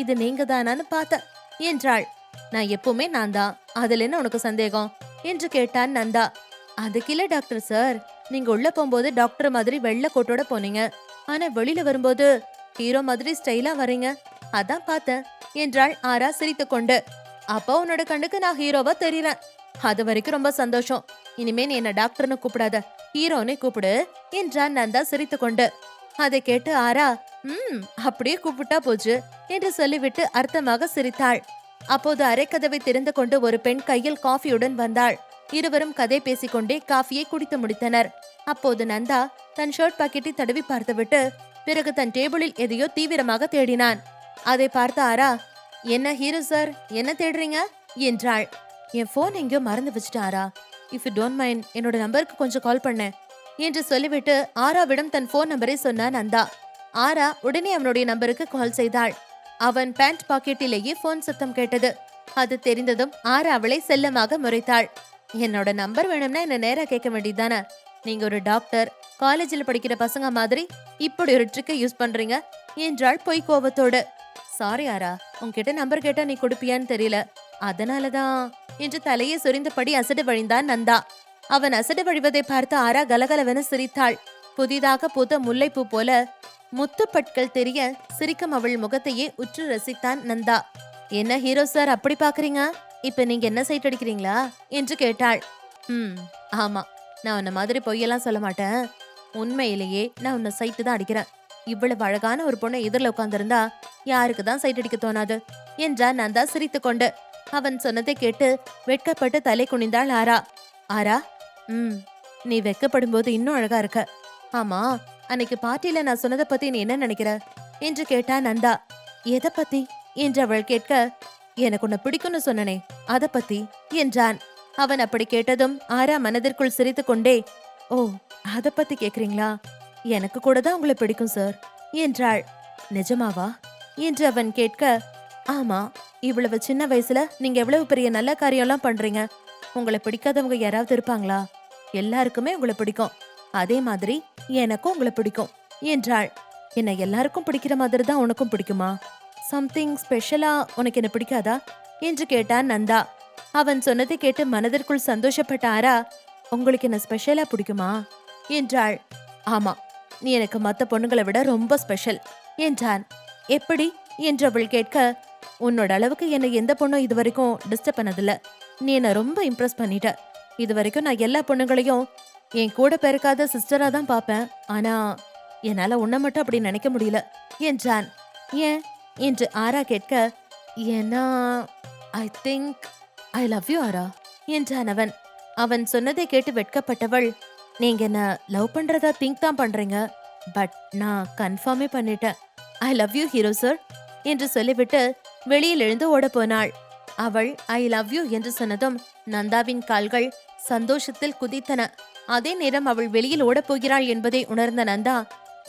இது நீங்க தானான்னு பார்த்த என்றாள். நான் எப்பவுமே நான் தான், அதுல என்ன உனக்கு சந்தேகம் என்று கேட்டான் நந்தா. அதுக்கில்ல டாக்டர் சார், நீங்க உள்ள போகும்போது டாக்டர் மாதிரி வெள்ளை கோட்டோட போனீங்க, ஆனா வெளியில வரும்போது ஹீரோ மாதிரி ஸ்டைலா வரீங்க, அதான் பார்த்தேன் என்றாள் ஆரா சிரித்து கொண்டு. அப்போ உன்னோட கண்ணுக்கு நான் ஹீரோவா தெரியறேன், அது வரைக்கும் ரொம்ப சந்தோஷம். இனிமே நீ என்ன டாக்டர்னு கூப்பிடாத, ஹீரோன்னு கூப்பிடு என்றான் நந்தா சிரித்து கொண்டு. அதை கேட்டு ஆரா, அப்படியே கூப்பிட்டா போச்சு என்று சொல்லிவிட்டு அர்த்தமாக சிரித்தாள். அப்போது அரைக்கதவை திறந்து கொண்டு ஒரு பெண் கையில் காஃபியுடன் வந்தாள். இருவரும் கதை பேசிக்கொண்டே காஃபியை குடித்து முடித்தனர். அப்போது நந்தா தன் ஷர்ட் பாக்கெட்டை தடவி பார்த்துவிட்டு பிறகு தன் டேபிளில் எதையோ தீவிரமாக தேடினான். அதை பார்த்த ஆரா, என்ன ஹீரோ சார், என்ன தேடுறீங்க என்றாள். என் போன் எங்கேயோ மறந்து வச்சுட்டேன் ஆரா, இஃப் யூ டோன்ட் மைண்ட் என்னோட நம்பருக்கு கொஞ்சம் கால் பண்ண என்று சொல்லிவிட்டு ஆராவிடம் தன் போன் நம்பரை சொன்னான் நந்தா. ஆரா உடனே அவனுடைய நம்பருக்கு கால் செய்தாள். அவன் பேண்ட் பாக்கெட்டிலேயே போன் சத்தம் கேட்டது. அது தெரிந்ததும் ஆரா அவளை செல்லமாக முறைத்தாள். என்னோட நம்பர் வேணும்னா என்ன நேரா கேட்க வேண்டியதுதானே, நீங்க ஒரு டாக்டர், காலேஜில் படிக்கிற பசங்க மாதிரி இப்படி ஒரு ட்ரிக்கை யூஸ் பண்றீங்க என்றாள் பொய் கோபத்தோடு. சாரி ஆரா, உன்கிட்ட நம்பர் கேட்டா நீ கொடுப்பியான்னு தெரியல, அதனாலதான் என்று தலையை சொரிந்தபடி அசடு வழிந்தான் நந்தா. அவன் அசடு வழிவதை பார்த்து ஆரா கலகலவென சிரித்தாள். புதிதாக பூத்த முல்லைப்பூ போல முத்துப்பட்கள் தெரிய சிரிக்கும் அவள் முகத்தையே உற்று ரசித்தான் நந்தா. என்ன ஹீரோ சார் அப்படி பாக்குறீங்க, இப்ப நீங்க என்ன சைட் அடிக்கிறீங்களா என்று கேட்டாள். ஆமா, நான் உன்ன மாதிரி பொய்யெல்லாம் சொல்ல மாட்டேன், உண்மையிலேயே நான் உன்னை சைட்டு தான் அடிக்கிறேன். இவ்வளவு அழகான ஒரு பொண்ணை எதிரில் உட்கார்ந்திருந்தா யாருக்குதான் சைட் அடிக்க தோணாது என்றான் நந்தா சிரித்து கொண்டு. அவன் சொன்னதை கேட்டு வெட்கப்பட்டு தலை குனிந்தாள் ஆரா. ஆரா, நீ வெட்கப்படும் போது இன்னும் அழகா இருக்க. ஆமா, அன்னைக்கு பார்ட்டியில நான் சொன்னதை பத்தி நீ என்ன நினைக்கிற என்று கேட்டான் நந்தா. எதை பத்தி என்று அவள் கேட்க, எனக்கு உன்னை பிடிக்கும்னு சொன்னனே அத பத்தி என்றான். அவன் அப்படி கேட்டதும் ஆரா மனதிற்குள் சிரித்து கொண்டே, ஓ அத பத்தி கேக்குறீங்களா, எனக்கு கூட தான் உங்களை பிடிக்கும் சார் என்றாள். நிஜமாவா என்று அவன் கேட்க, ஆமா, இவ்வளவு சின்ன வயசுல நீங்க எவ்வளவு பெரிய நல்ல காரியம்லாம் பண்றீங்க, உங்களை பிடிக்காதவங்க யாராவது இருப்பாங்களா, எல்லாருக்குமே உங்களை பிடிக்கும், அதே மாதிரி எனக்கும் உங்களை பிடிக்கும் என்றாள். என்ன எல்லாருக்கும் பிடிக்கிற மாதிரி தான் உனக்கும் பிடிக்குமா, சம்திங் ஸ்பெஷலா உனக்கு என்ன பிடிக்காதா என்று கேட்டான் நந்தா. அவன் சொன்னதை கேட்டு மனதிற்குள் சந்தோஷப்பட்ட ஆரா, உங்களுக்கு என்ன ஸ்பெஷலா பிடிக்குமா என்றாள். ஆமா, நீ எனக்கு மத்த பொண்ணுங்களை விட ரொம்ப ஸ்பெஷல் என்றான். எப்படி என்று அவள் கேட்க, உன்னோட அளவுக்கு என்னை எந்த பொண்ணும் இது வரைக்கும் டிஸ்டர்ப் பண்ணதில்ல, நீ என்ன ரொம்ப இம்ப்ரெஸ் பண்ணிட்ட. இது வரைக்கும் நான் எல்லா பொண்ணுங்களையும் என் கூட பிறக்காத சிஸ்டரா தான் பாப்பேன், ஆனா என்னால உன்னை மட்டும் அப்படி நினைக்க முடியல என்றான். ஏன் என்று ஆரா கேட்க, ஏன்னா I think I love you ஆரா என்றான் அவன். அவன் சொன்னதை கேட்டு வெட்கப்பட்டவள், நீங்க என்ன லவ் பண்றதா திங்க் தான் பண்றீங்க, பட் நான் கன்ஃபார்மே பண்ணிட்டேன். I love you hero sir என்று சொல்லிவிட்டு வெளியில் எழுந்து ஓடப் போனாள். அவள் ஐ லவ் யூ என்று சொன்னதும் நந்தாவின் கால்கள் சந்தோஷத்தில் குதித்தன. அதே நேரம் அவள் வெளியில் ஓடப் போகிறாள் என்பதை உணர்ந்த நந்தா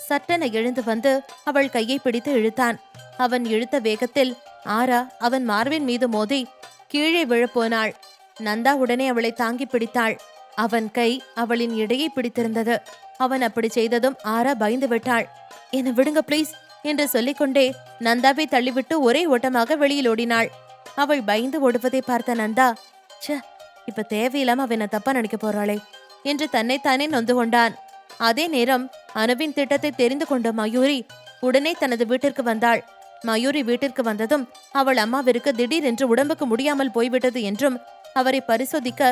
சட்டென எழுந்து வந்து அவள் கையை பிடித்து இழுத்தான். அவன் இழுத்த வேகத்தில் ஆரா அவன் மார்பின் மீது மோதி கீழே விழப்போனாள். நந்தா உடனே அவளை தாங்கி பிடித்தாள். அவன் கை அவளின் இடையை பிடித்திருந்தது. அவன் அப்படி செய்ததும் ஆரா பயந்து விட்டாள். என்னை விடுங்க ப்ளீஸ் என்று சொல்லிக்கொண்டே நந்தாவை தள்ளிவிட்டு ஒரே ஓட்டமாக வெளியில் ஓடினாள். அவள் பயந்து ஓடுவதை பார்த்த நந்தா, ச்சே, இப்ப தேவையில்லாம அவனை தப்பா நினைக்க போறாளே என்று தன்னைத்தானே நொந்து கொண்டான். அதே நேரம் அனுவின் திட்டத்தை தெரிந்து கொண்ட மயூரி உடனே தனது வீட்டிற்கு வந்தாள். மயூரி வீட்டிற்கு வந்ததும் அவள் அம்மாவிற்கு திடீரென்று உடம்புக்கு முடியாமல் போய்விட்டது என்றும் அவரை பரிசோதிக்க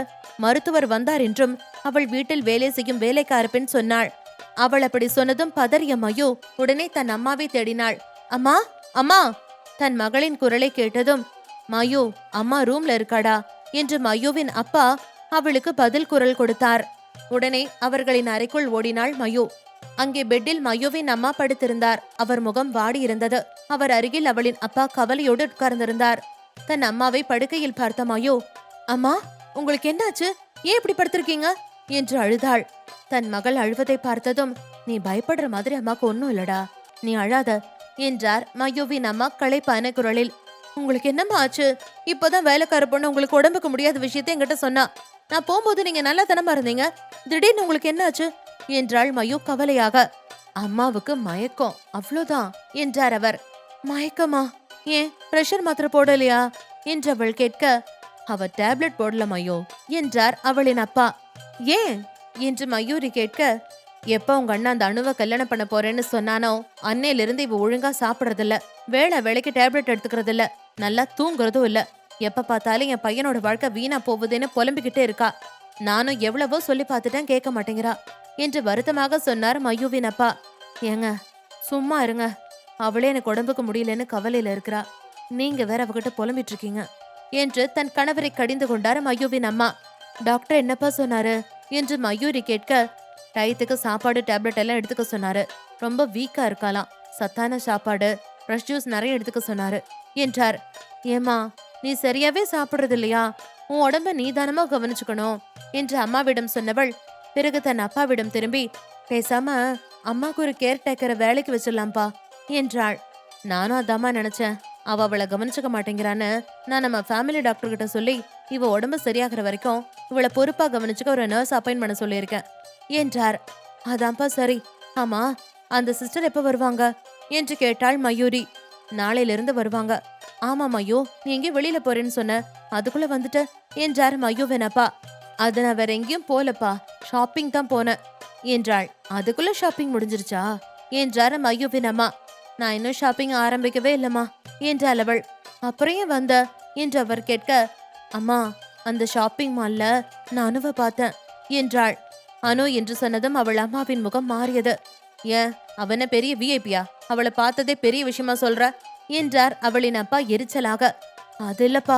மருத்துவர் வந்தார் என்றும் அவள் வீட்டில் வேலை செய்யும் வேலைக்கார பெண் சொன்னாள். அவள் அப்படி சொன்னதும் பதறிய மயூ உடனே தன் அம்மாவை தேடினாள். அம்மா, அம்மா! தன் மகளின் குரலை கேட்டதும், மயூ, அம்மா ரூம்ல இருக்காடா என்று மயூவின் அப்பா அவளுக்கு பதில் குரல் கொடுத்தார். உடனே அவர்களின் அறைக்குள் ஓடினாள் மயூ. அங்கே பெட்டில் மயூவின் அம்மா படுத்திருந்தார். அவர் முகம் வாடி இருந்தது. அவர் அருகில் அவளின் அப்பா கவலையோடு உட்கார்ந்திருந்தார். தன் அம்மாவை படுக்கையில் பார்த்த மயூ, அம்மா, உங்களுக்கு என்னாச்சு? ஏன் இப்படி படுத்திருக்கீங்க என்று அழுதாள். தன் மகள் அழுவதை பார்த்ததும், நீ பயப்படுற மாதிரி அம்மாக்கு ஒன்னும் இல்லடா, நீ அழாத என்றார் மயூவின் அம்மா களைப்பான குரலில். உங்களுக்கு என்னம்மா ஆச்சு? இப்போதான் வேலைக்கார பொண்ணு உங்களுக்கு உடம்புக்கு முடியாத விஷயத்தை என்கிட்ட சொன்னா. நான் போகும்போது நீங்க நல்லா தனமா இருந்தீங்க, திடீர்னு உங்களுக்கு என்னாச்சு என்றாள் மயூ கவலையாக. அம்மாவுக்கு மயக்கம், அவ்வளோதான் என்றார் அவர். மயக்கமா? ஏன் பிரஷர் மாத்திரை போடலையா என்றவள் கேட்க, அவ டேப்லெட் போடல மயூ என்றார் அவளின் அப்பா. ஏன் என்று மயூரி கேட்க, எப்ப உங்க அண்ணா அந்த அணுவை கல்யாணம் பண்ண போறேன்னு சொன்னானோ அன்னையிலிருந்து இவ ஒழுங்கா சாப்பிடறதில்ல, வேளைக்கு டேப்லெட் எடுத்துக்கிறது இல்ல, நல்லா தூங்குறதும் இல்ல, எப்ப பார்த்தாலும் என் பையனோட வாழ்க்கை வீணா போகுதுன்னு புலம்பிக்கிட்டே இருக்கா. நானும் எவ்வளவோ சொல்லி பார்த்துட்டேன், கேட்க மாட்டேங்கிறா என்று வருத்தமாக சொன்னார் மயூவின் அப்பா. ஏங்க சும்மா இருங்க, அவளே எனக்கு உடம்புக்கு முடியலன்னு கவலையில இருக்கிறா, நீங்க வேற அவகிட்ட புலம்பிட்டு இருக்கீங்க என்று தன் கணவரை கடிந்து கொண்டார் மயூவின் அம்மா. டாக்டர் என்னப்பா சொன்னாரு என்று மயூரி கேட்க, டயத்துக்கு சாப்பாடு டேப்லெட் எல்லாம் எடுத்துக்க சொன்னாரு, ரொம்ப வீக்கா இருக்கலாம், சத்தான சாப்பாடு ஃப்ரெஷ் ஜூஸ் நிறைய எடுத்துக்க சொன்னாரு என்றார். ஏமா, நீ சரியாவே சாப்பிடுறது இல்லையா? உன் உடம்ப நீதானமா கவனிச்சுக்கணும் என்று அம்மாவிடம் சொன்னவள் பிறகு தன் அப்பாவிடம் திரும்பி, பேசாம அம்மாக்கு ஒரு கேர் டேக்கரை வேலைக்கு வச்சிடலாம்பா என்றாள். நானும் அதாம்மா நினைச்சேன், அவளை கவனிச்சுக்க மாட்டேங்கிறான்னு நான் நம்ம ஃபேமிலி டாக்டர் கிட்ட சொல்லி இவ உடம்பு சரியாகிற வரைக்கும் இவளை பொறுப்பா கவனிச்சுக்க ஒரு நர்ஸ் அப்பாயின் பண்ண சொல்லியிருக்கேன் என்றார். அதான்ப்பா சரி. ஆமா, அந்த சிஸ்டர் எப்ப வருவாங்க என்று கேட்டாள் மயூரி. நாளையிலிருந்து வருவாங்க. ஆமா மயூ, நீ எங்கே வெளியில போறேன்னு சொன்ன, அதுக்குள்ள வந்துட்ட என்றார் மயூவின் அப்பா. அது நான் வேற எங்கேயும் போலப்பா, ஷாப்பிங் தான் போனேன் என்றாள். அதுக்குள்ள ஷாப்பிங் முடிஞ்சிருச்சா என்றார் மயூவின் அம்மா. நான் இன்னும் ஷாப்பிங் ஆரம்பிக்கவே இல்லம்மா என்றாள் அவள். அப்புறம் ஏன் வந்த என்று அவர் கேட்க, அம்மா, அந்த ஷாப்பிங் மால்ல நான் அனுவை பார்த்தேன் என்றாள். அனு என்று சொன்னதும் அவள் அம்மாவின் முகம் மாறியது. ஏன், அவன பெரிய விஐபியா? அவளை பார்த்ததே பெரிய விஷயமா சொல்ற என்றார் அவளின் அப்பா எரிச்சலாக. அது இல்லப்பா,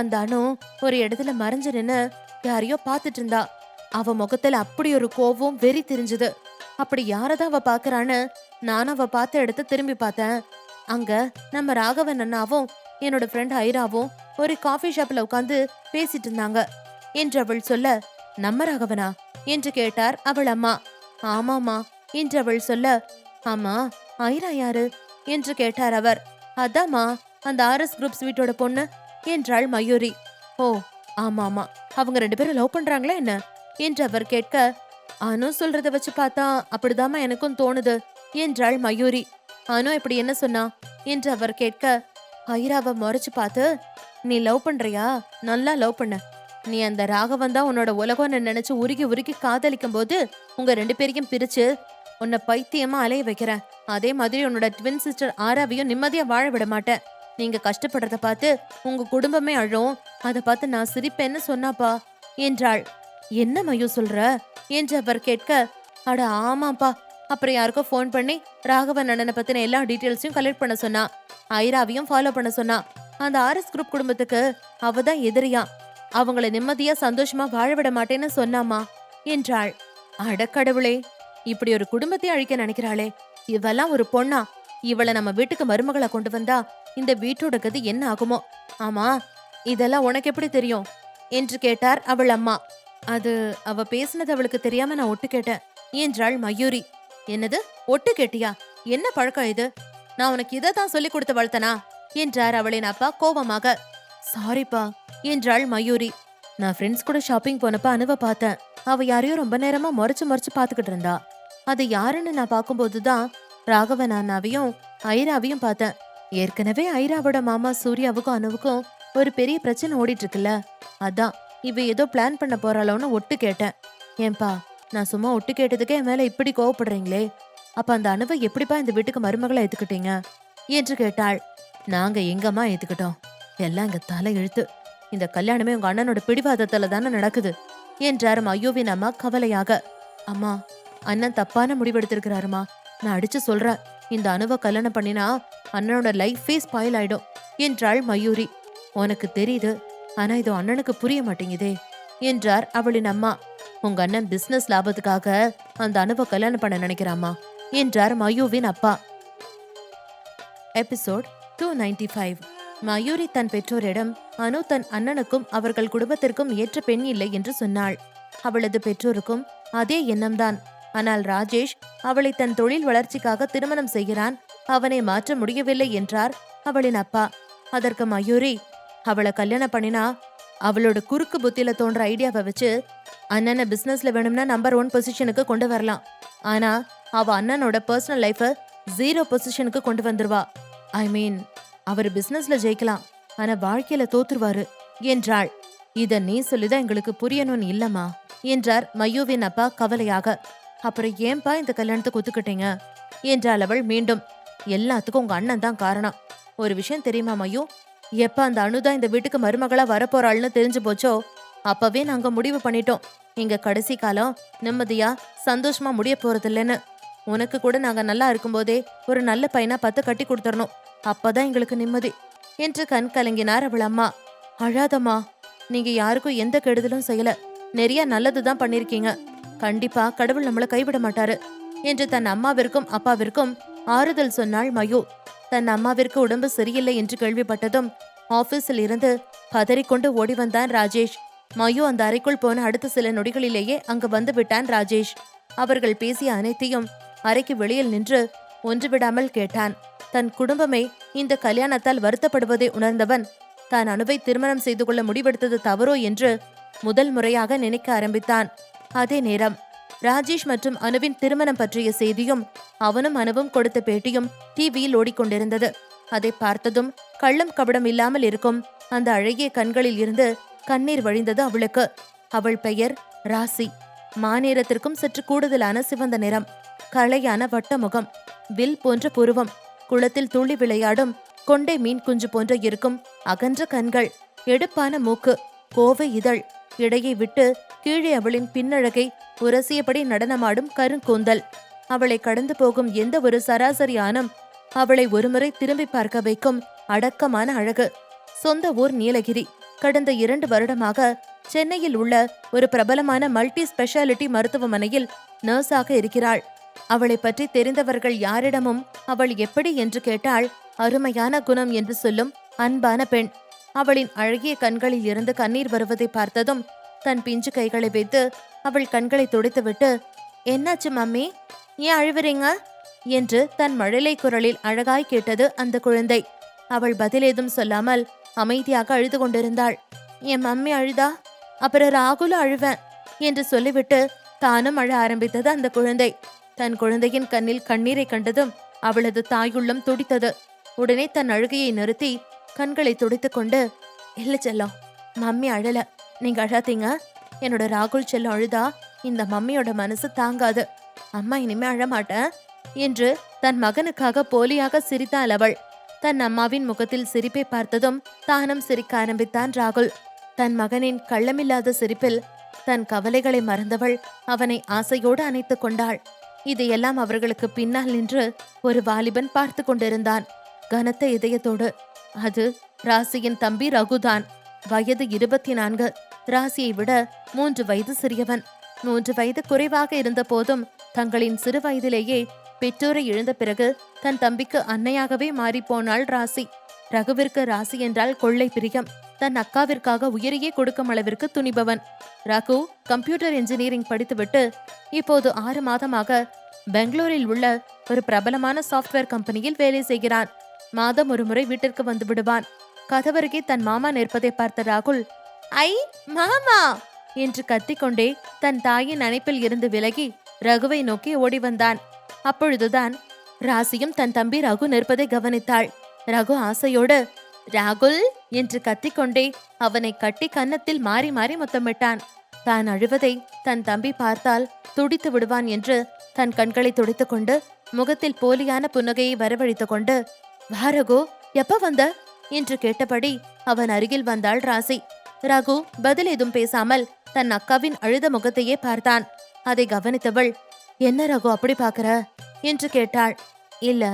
அந்த அனு ஒரு இடத்துல மறைஞ்சு நின்னு யாரையோ பார்த்துட்டு இருந்தா. அவ முகத்துல அப்படி ஒரு கோவம் வெறி தெரிஞ்சது. அப்படி யாரதான் அவ பாக்குறான்னு நானும் அவ பார்த்த இடத்த திரும்பி பார்த்தேன். அங்க நம்ம ராகவன் அண்ணாவும் என்னோட ஃப்ரெண்ட் ஐராவும் ஒரு காஃபி ஷாப்ல உட்காந்து பேசிட்டு இருந்தாங்க என்று அவள் சொல்ல, நம்ம ராகவனா என்று கேட்டார் அவள் அம்மா. ஆமாமா என்று அவள் சொல்ல, ஆமா, ஐரா யாரு என்று கேட்டார் அவர். அதாமா, அந்த ஆர்எஸ் குரூப் ஸ்வீட்டோட பொண்ணு என்றாள் மயூரி. ஓ ஆமா, அவங்க 2 பேரும் லவ் பண்றாங்களா என்ன என்று அவர் கேட்க, அனு சொல்றத வச்சு பார்த்தா அப்படிதாமா எனக்கும் தோணுது என்றாள் மயூரி. அனு இப்படி என்ன சொன்னா என்று அவர் கேட்க, ஐராவை முறைச்சு பார்த்து, நீ லவ் பண்றியா? நல்லா லவ் பண்ண. நீ அந்த ராகவன் தான் உன்னோட உலகம்னு நினைச்சு உருகி உருகி காதலிக்கும் போது உங்க 2 பேரையும் பிரிச்சு உன்னை பைத்தியமா அலைய வைக்கிறேன். அதே மாதிரி உன்னோட ட்வின் சிஸ்டர் ஆராவையும் நிம்மதியா வாழ விட மாட்டேன். நீங்க கஷ்டப்படுறத பார்த்து உங்க குடும்பமே அழும், அதை பார்த்து நான் சிரிப்பேன்னு சொன்னாப்பா என்றாள். என்ன மயூ சொல்ற என்று அவர் கேட்க, அட ஆமாப்பா, அப்புறம் யாருக்கோ ஃபோன் பண்ணி ராகவன் அண்ணனை பத்தின எல்லா டீட்டெயில்ஸையும் கலெக்ட் பண்ண சொன்னா, ஐராவையும் ஃபாலோ பண்ண சொன்னா. அந்த ஆர்எஸ் குரூப் குடும்பத்துக்கு அவதான் எதிரியா, அவங்கள நிம்மதியா சந்தோஷமா வாழ விட மாட்டேன்னு சொன்னாமா என்றாள். அடக்கடவுளே, இப்படி ஒரு குடும்பத்தை அழிக்க நினைக்கிறாளே, இவெல்லாம் ஒரு பொண்ணா? இவள நம்ம வீட்டுக்கு மருமகளா கொண்டு வந்தா இந்த வீட்டோட கதி என்ன ஆகுமோ? ஆமா, இதெல்லாம் உனக்கு எப்படி தெரியும் என்று கேட்டார் அவள் அம்மா. அது அவ பேசினது அவளுக்கு தெரியாம நான் ஒட்டு கேட்டேன் என்றாள் மயூரி. என்னது, ஒட்டு கேட்டியா? என்ன பழக்கம் இது? நான் உனக்கு இததான் சொல்லி கொடுத்து வளர்த்தனா என்றார் அவளின் அப்பா கோபமாக. சாரிப்பா என்றாள் மயூரி. நான் ஃப்ரெண்ட்ஸ் கூட ஷாப்பிங் போனப்ப அனுவ பார்த்தேன். அவ யாரையோ ரொம்ப நேரமா முறைச்சு பாத்துக்கிட்டு இருந்தா. அது யாருன்னு நான் பார்க்கும்போதுதான் ராகவன் அண்ணாவையும் ஐராவையும் பார்த்தேன். ஏற்கனவே ஐராவோட மாமா சூர்யாவுக்கும் அனுவுக்கும் ஒரு பெரிய பிரச்சனை ஓடிட்டு இருக்குல்ல, அதான் இவ ஏதோ பிளான் பண்ண போறாளோன்னு ஒட்டு கேட்டேன். ஏன்பா, நான் சும்மா ஒட்டு கேட்டதுக்கே என் மேல இப்படி கோவப்படுறீங்களே? அப்ப அந்த அனுவை எப்படிப்பா இந்த வீட்டுக்கு மருமகளை ஏத்துக்கிட்டீங்க என்று கேட்டாள். நாங்க எங்கம்மா ஏத்துக்கிட்டோம்? எல்லாம் எங்க தலை எழுத்து. இந்த கல்யாணமே உங்க அண்ணனோட பிடிவாதத்துல தானே நடக்குது என்றார் மயூவின் அம்மா கவலையாக. அம்மா, அண்ணன் தப்பான முடிவெடுத்திருக்கிறாருமா. நான் அடிச்சு சொல்றேன், இந்த அனுவை கல்யாணம் பண்ணினா அண்ணனோட லைஃபே ஸ்பாயில் ஆயிடும் என்றாள் மயூரி. உனக்கு தெரியுது, ஆனா இது அண்ணனுக்கு புரிய மாட்டேங்குதே என்றார் அவளின் அம்மா. உங்க அண்ணன் பிசினஸ் லாபத்துக்காக அந்த அனுவை கல்யாணம் பண்ண நினைக்கிறாமா என்றார் மயூவின் அப்பா. எபிசோட் 295. மயூரி தன் பெற்றோரிடம் அனு தன் அண்ணனுக்கும் அவர்கள் குடும்பத்திற்கும் ஏற்ற பெண் இல்லை என்று சொன்னாள். அவளது பெற்றோருக்கும் அதே எண்ணம்தான். ஆனால் ராஜேஷ் அவளை தன் தொழில் வளர்ச்சிக்காக திருமணம் செய்கிறான், அவனை மாற்ற முடியவில்லை என்றார் அவளின் அப்பா. அதற்கு மயூரி, அவளை கல்யாணம் பண்ணினா அவளோட குறுக்கு புத்தியில தோன்ற ஐடியாவை வச்சு அண்ணனை பிசினஸ்ல வேணும்னா நம்பர் 1 பொசிஷனுக்கு கொண்டு வரலாம். ஆனா அவ அண்ணனோட பர்சனல் லைஃப 0 பொசிஷனுக்கு கொண்டு வந்துருவா. ஐ மீன், அவர் பிசினஸ்ல ஜெயிக்கலாம், ஆனா வாழ்க்கையில தோத்துருவாரு என்றாள். இத நீ சொல்லிதான் எங்களுக்கு புரியணும்னு இல்லம்மா என்றார் மயூவின் அப்பா கவலையாக. அப்புறம் ஏன்பா இந்த கல்யாணத்துக்கு ஒத்துக்கிட்டீங்க என்றாள் அவள் மீண்டும். எல்லாத்துக்கும் உங்க அண்ணன் தான் காரணம். ஒரு விஷயம் தெரியுமா மயூ, எப்ப அந்த அனுதான் இந்த வீட்டுக்கு மருமகளா வரப்போறாள்னு தெரிஞ்சு போச்சோ அப்பவே நாங்க முடிவு பண்ணிட்டோம், எங்க கடைசி காலம் நிம்மதியா சந்தோஷமா முடிய போறதில்லைன்னு. உனக்கு கூட நாங்க நல்லா இருக்கும்போதே ஒரு நல்ல பையனா பார்த்து கட்டி கொடுத்துடணும், அப்பதான் எங்களுக்கு நிம்மதி என்று கண் கலங்கினார் அவள் அம்மா. அழாதம்மா, நீங்க யாருக்கும் எந்த கெடுதலும் செய்யல, நிறைய நல்லதுதான் பண்ணிருக்கீங்க. கண்டிப்பா கடவுள் நம்மள கைவிட மாட்டாரு என்று தன் அம்மாவிற்கும் அப்பாவிற்கும் ஆறுதல் சொன்னாள் மயூ. தன் அம்மாவிற்கு உடம்பு சரியில்லை என்று கேள்விப்பட்டதும் ஆபீஸில் இருந்து பதறிக்கொண்டு ஓடி வந்தான் ராஜேஷ். மயூ அந்த அறைக்குள் போன அடுத்த சில நொடிகளிலேயே அங்கு வந்து விட்டான் ராஜேஷ். அவர்கள் பேசிய அனைத்தையும் அறைக்கு வெளியில் நின்று ஒன்று விடாமல் கேட்டான். தன் குடும்பமே இந்த கல்யாணத்தால் வருத்தப்படுவதை உணர்ந்தவன் தான் அனுவை திருமணம் செய்து கொள்ள முடிவெடுத்தது தவறோ என்று முதல் முறையாக நினைக்க ஆரம்பித்தான். அதே நேரம் ராஜேஷ் மற்றும் அனுவின் திருமணம் பற்றிய செய்தியும் அவனும் அனுவும் கொடுத்த பேட்டியும் டிவியில் ஓடிக்கொண்டிருந்தது. அதை பார்த்ததும் கள்ளம் கபடம் இல்லாமல் இருக்கும் அந்த அழகிய கண்களில் இருந்து கண்ணீர் வழிந்தது அவளுக்கு. அவள் பெயர் ராசி. மாநிறத்திற்கும் சற்று கூடுதலான சிவந்த நிறம், களையான வட்ட முகம், வில் போன்ற புருவம், குளத்தில் துள்ளி விளையாடும் கொண்டை மீன் குஞ்சு போன்ற இருக்கும் அகன்ற கண்கள், எடுப்பான மூக்கு, கோவை இதழ், இடையை விட்டு கீழே அவளின் பின்னழகை உரசியபடி நடனமாடும் கருங்கூந்தல். அவளை கடந்து போகும் எந்த ஒரு சராசரி ஆணும் அவளை ஒருமுறை திரும்பி பார்க்க வைக்கும் அடக்கமான அழகு. சொந்த ஊர் நீலகிரி. கடந்த 2 வருடமாக சென்னையில் உள்ள ஒரு பிரபலமான மல்டி ஸ்பெஷாலிட்டி மருத்துவமனையில் நர்ஸாக இருக்கிறாள். அவளை பற்றி தெரிந்தவர்கள் யாரிடமும் அவள் எப்படி என்று கேட்டால் அருமையான குணம் என்று சொல்லும் அன்பான பெண். அவளின் அழகிய கண்களில் இருந்து கண்ணீர் வருவதை பார்த்ததும் தன் பிஞ்சு கைகளை வைத்து அவள் கண்களை துடைத்துவிட்டு, என்னாச்சு மம்மி, ஏன் அழுவுறீங்க என்று தன் மழலை குரலில் அழகாய் கேட்டது அந்த குழந்தை. அவள் பதிலேதும் சொல்லாமல் அமைதியாக அழுது கொண்டிருந்தாள். என் மம்மி அழுதா அப்புறம் ராகுலும் அழுவேன் என்று சொல்லிவிட்டு தானும் அழ ஆரம்பித்தது அந்த குழந்தை. தன் குழந்தையின் கண்ணில் கண்ணீரை கண்டதும் அவளது தாயுள்ளம் துடித்தது. உடனே தன் அழுகையை நிறுத்தி கண்களை துடைத்துக் கொண்டு, இல்ல செல்லம், மம்மி அழல, நீங்க அழாதீங்க. என்னோட ராகுல் செல்லம் அழுதா இந்த மம்மியோட மனசு தாங்காது, அம்மா இனிமே அழமாட்டேன் என்று தன் மகனுக்காக போலியாக சிரித்தாள் அவள். தன் அம்மாவின் முகத்தில் சிரிப்பை பார்த்ததும் தானும் சிரிக்க ஆரம்பித்தான் ராகுல். தன் மகனின் கள்ளமில்லாத சிரிப்பில் தன் கவலைகளை மறந்தவள் அவனை ஆசையோடு அணைத்துக் கொண்டாள். இதையெல்லாம் அவர்களுக்கு பின்னால் நின்று ஒரு வாலிபன் பார்த்து கொண்டிருந்தான், கனத்த இதயத்தோடு. அது ராசியின் தம்பி ரகுதான். வயது 24. ராசியை விட 3 வயது சிறியவன். 3 வயது குறைவாக இருந்த போதும் தங்களின் சிறு வயதிலேயே பெற்றோரை இழந்த பிறகு தன் தம்பிக்கு அன்னையாகவே மாறிப்போனாள் ராசி. ரகுவிற்கு ராசி என்றால் கொள்ளை பிரியம். தன் அக்காவிற்காக உயிரையே கொடுக்கும் அளவிற்கு துணிபவன். ரகு கம்ப்யூட்டர் இன்ஜினியரிங் படித்துவிட்டு இப்போது 6 மாதமாக பெங்களூரில் உள்ள ஒரு பிரபலமான சாஃப்ட்வேர் கம்பெனியில் வேலை செய்கிறான். மாதம் ஒரு முறை வீட்டிற்கு வந்து விடுவான். கதவருகே தன் மாமா நிற்பதை பார்த்த ராகுல், ஐ மாமா என்று கத்திக்கொண்டே தன் தாயின் அணைப்பில் இருந்து விலகி ரகுவை நோக்கி ஓடி வந்தான். அப்பொழுதுதான் ராசியும் தன் தம்பி ரகு நிற்பதை கவனித்தாள். ரகு ஆசையோடு ராகுல் என்று கத்திக்கொண்டே அவனை கட்டி கன்னத்தில் மாறி மாறி முத்தமிட்டான். தான் அழுவதை தன் தம்பி பார்த்தால் துடித்து விடுவான் என்று தன் கண்களை துடைத்துக் கொண்டு முகத்தில் போலியான புன்னகையை வரவழைத்துக் கொண்டு, வா ரகு, எப்ப வந்த என்று கேட்டபடி அவன் அருகில் வந்தாள் ராசி. ரகு பதில் ஏதும் பேசாமல் தன் அக்காவின் அழுத முகத்தையே பார்த்தான். அதை கவனித்தவள், என்ன ரகு அப்படி பாக்குற என்று கேட்டாள். இல்ல,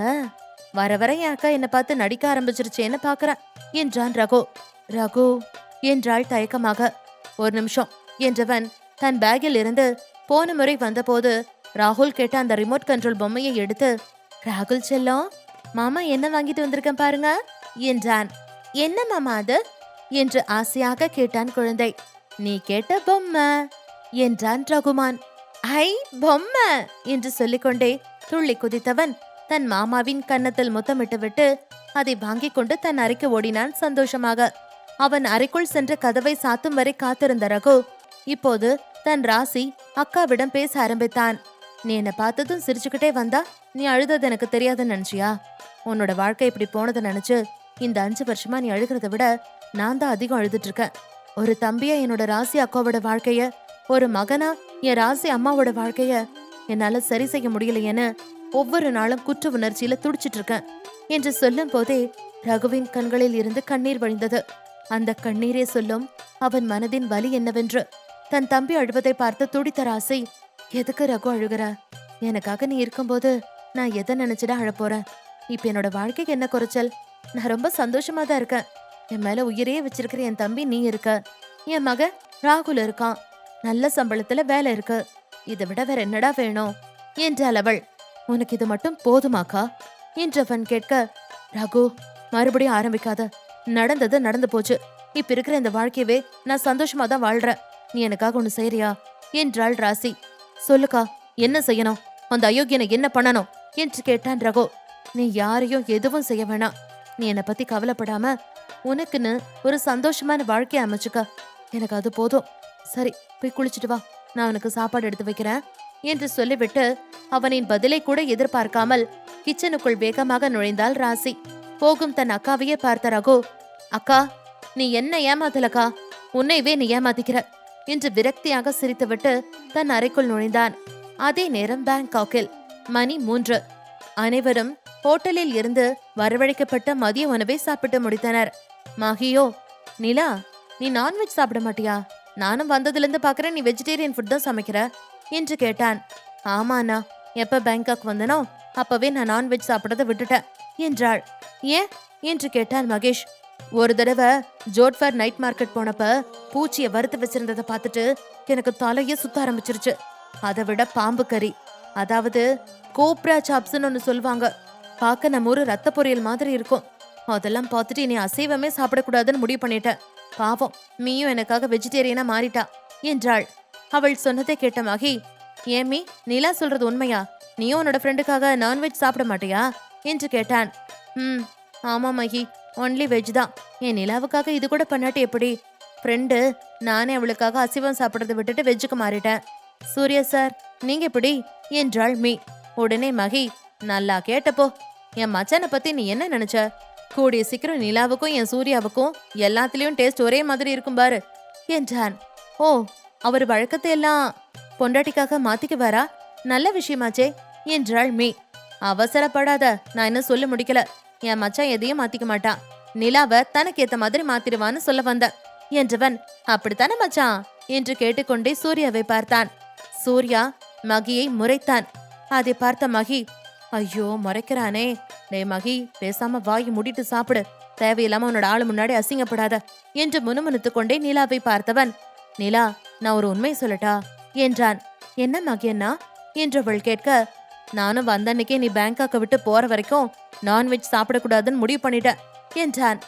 வர வர என் அக்கா என்ன பார்த்து நடிக்க ஆரம்பிச்சிருச்சேன்னு பாக்குறேன் என்றான் ரகு. ரகு என்றாள் தயக்கமாக. ஒரு நிமிஷம் என்றவன் தன் பேக்கில் இருந்து போன முறை வந்தபோது ராகுல் கேட்ட அந்த ரிமோட் கண்ட்ரோல் பொம்மையை எடுத்து, ராகுல் செல்லம், மாமா என்ன வாங்கிட்டு வந்திருக்கேன் பாருங்க என்றான். என்ன மாமா அது என்று ஆசையாக கேட்டான் குழந்தை. நீ கேட்ட பொம்மை என்றான் ரகுமான். ஐ பொம்மை என்று சொல்லிக்கொண்டே துள்ளி குதித்தவன் தன் மாமாவின் கன்னத்தில் முத்தமிட்டு விட்டு அதை வாங்கிக் கொண்டு தன் அறைக்கு ஓடினான் சந்தோஷமாக. அவன் அறைக்குள் சென்ற கதவை சாத்தும் வரை காத்திருந்த ரகு இப்போது தன் ராசி அக்காவிடம் பேச ஆரம்பித்தான். நீ என்ன பார்த்ததும் சிரிச்சுக்கிட்டே வந்தா, நீ அழுதது எனக்கு தெரியாதுன்னு நினைச்சியா? உன்னோட வாழ்க்கை இப்படி போனதை நினைச்சு இந்த 5 வருஷமா நீ அழுகிறத விட நான் தான் அதிகம் அழுதுட்டு இருக்கேன். ஒரு தம்பியா என்னோட ராசி அக்காவோட வாழ்க்கைய, ஒரு மகனா என் ராசி அம்மாவோட வாழ்க்கைய என்னால சரி செய்ய முடியலையேன்னு ஒவ்வொரு நாளும் குற்ற உணர்ச்சியில துடிச்சிட்டு இருக்கேன் என்று சொல்லும் போதே ரகுவின் கண்களில் இருந்து கண்ணீர் வழிந்தது. அந்த கண்ணீரே சொல்லும் அவன் மனதின் வலி என்னவென்று. தன் தம்பி அழுவதை பார்த்து துடித்த ராசி, எதுக்கு ரகு அழுகிற? எனக்காக நீ இருக்கும்போது நான் எதை நினைச்சிட அழப்போறேன்? இப்ப என்னோட வாழ்க்கைக்கு என்ன குறைச்சல்? நான் ரொம்ப சந்தோஷமா தான் இருக்கேன். என் மேல உயிரையே வச்சிருக்கிற என் தம்பி நீ இருக்க, என் மகன் ராகுல் இருக்கான், நல்ல சம்பளத்துல வேலை இருக்கு, இதை விட வேற என்னடா வேணும் என்றாள் அவள். உனக்கு இது மட்டும் போதுமாக்கா என்றவன் கேட்க, ரகு மறுபடியும் ஆரம்பிக்காத, நடந்தது நடந்து போச்சு. இப்ப இருக்கிற இந்த வாழ்க்கையவே நான் சந்தோஷமா தான் வாழ்றேன். நீ எனக்காக ஒண்ணு செய்யறியா என்றாள் ராசி. சொல்லுக்கா, என்ன செய்யணும்? அந்த அயோக்கியனை என்ன பண்ணணும் என்று கேட்டான் ரகு. நீ யாரையும் எதுவும் செய்ய வேணாம். நீ என்னை பத்தி கவலைப்படாம உனக்குன்னு ஒரு சந்தோஷமான வாழ்க்கைய அமைச்சுக்க. எனக்கு அது போதும். சரி, போய் குளிச்சுட்டு வா, நான் உனக்கு சாப்பாடு எடுத்து வைக்கிறேன் என்று சொல்லிவிட்டு அவனின் பதிலை கூட எதிர்பார்க்காமல் கிச்சனுக்குள் வேகமாக நுழைந்தாள் ராசி. போகும் தன் அக்காவையே பார்த்த ரகு, அக்கா நீ என்ன ஏமாத்தலக்கா, உன்னைவே நீ ஏமாத்திக்கிற என்று விரக்தியாக சிரித்துவிட்டு தன் அறைக்குள் நுழைந்தான். அதே நேரம் பேங்காக்கில் மணி 3. அனைவரும் ஹோட்டலில் இருந்து வரவழைக்கப்பட்ட மதிய உணவை சாப்பிட்டு முடித்தனர். மகியோ, நிலா நீ நான்வெஜ் சாப்பிட மாட்டியா? நானும் வந்ததுல இருந்து பாக்குறேன் நீ வெஜிடேரியன் ஃபுட் தான் சமைக்கிற என்று கேட்டான். ஆமாண்ணா, எப்ப பேங்காக் வந்தனோ அப்பவே நான் நான்வெஜ் சாப்பிடறத விட்டுட்டேன் என்றாள். ஏன் என்று கேட்டான் மகேஷ். ஒரு தடவை ஜோட்ஃபர் நைட் மார்க்கெட் போனப்ப பூச்சியை வறுத்து வச்சிருந்ததை பார்த்துட்டு எனக்கு தலையே சுத்த ஆரம்பிச்சிருச்சு. அதை விட பாம்பு கறி, அதாவது கோப்ரா சாப்ஸ்ன்னு ஒன்னு சொல்லுவாங்க, பார்க்க நம்ம ஊரு ரத்த பொரியல் மாதிரி இருக்கும். அதெல்லாம் பார்த்துட்டு இனி அசைவமே சாப்பிடக்கூடாதுன்னு முடிவு பண்ணிட்டேன். பாவம் மீயும் எனக்காக வெஜிடேரியனா மாறிட்டா என்றாள். அவள் சொன்னதை கேட்ட மகி, ஏமி நிலா சொல்றது உண்மையா? நீயும் உன்னோட ஃப்ரெண்டுக்காக நான்வெஜ் சாப்பிட மாட்டியா என்று கேட்டான். ஆமா மகி, ஒன்லி வெஜ் தான். என் நிலாவுக்காக இது கூட பண்ணாட்டி எப்படி? ஃப்ரெண்டு, நானே அவளுக்காக அசைவம் சாப்பிட்றதை விட்டுட்டு வெஜ்ஜுக்கு மாறிட்டேன். சூர்யா சார், நீங்க எப்படி என்றாள் மீ. உடனே மகி, நல்லா கேட்டப்போ, என் மச்சானை பத்தி நீ என்ன நினைச்ச? கூடிய சீக்கிரம் நிலாவுக்கும் என் சூர்யாவுக்கும் எல்லாத்துலயும் டேஸ்ட் ஒரே மாதிரி இருக்கும் பாரு என்றான். ஓ, அவர் வழக்கத்தை எல்லாம் பொண்டாட்டிக்காக மாத்திக்க வரா? நல்ல விஷயமாச்சே என்றாள் மீ. அவசரப்படாத, நான் இன்னும் சொல்ல முடிக்கல. என் மச்சான் எதையும் மாத்திக்க மாட்டான். நிலாவை தனக்கு ஏத்த மாதிரி மாத்திடுவான்னு சொல்ல வந்த என்றவன், அப்படித்தானே மச்சான் என்று கேட்டுக்கொண்டே சூர்யாவை பார்த்தான். சூர்யா மகியை முறைத்தான். அதை பார்த்த மகி, ஐயோ முறைக்கிறானே, டேய் மகி பேசாம வாய் மூடிட்டு சாப்பிடு, தேவையில்லாம உன்னோட ஆளு முன்னாடி அசிங்கப்படாத என்று முணுமுணுத்து கொண்டே நிலாவை பார்த்தவன், நிலா நான் ஒரு உண்மை சொல்லட்டா என்றான். என்ன மகி அண்ணா என்றவள் கேட்க, நானும் வந்த அன்னைக்கே நீ பேங்காக்க விட்டு போற வரைக்கும் நான்வெஜ் சாப்பிடக்கூடாதுன்னு முடிவு பண்ணிட்டேன் என்றான்.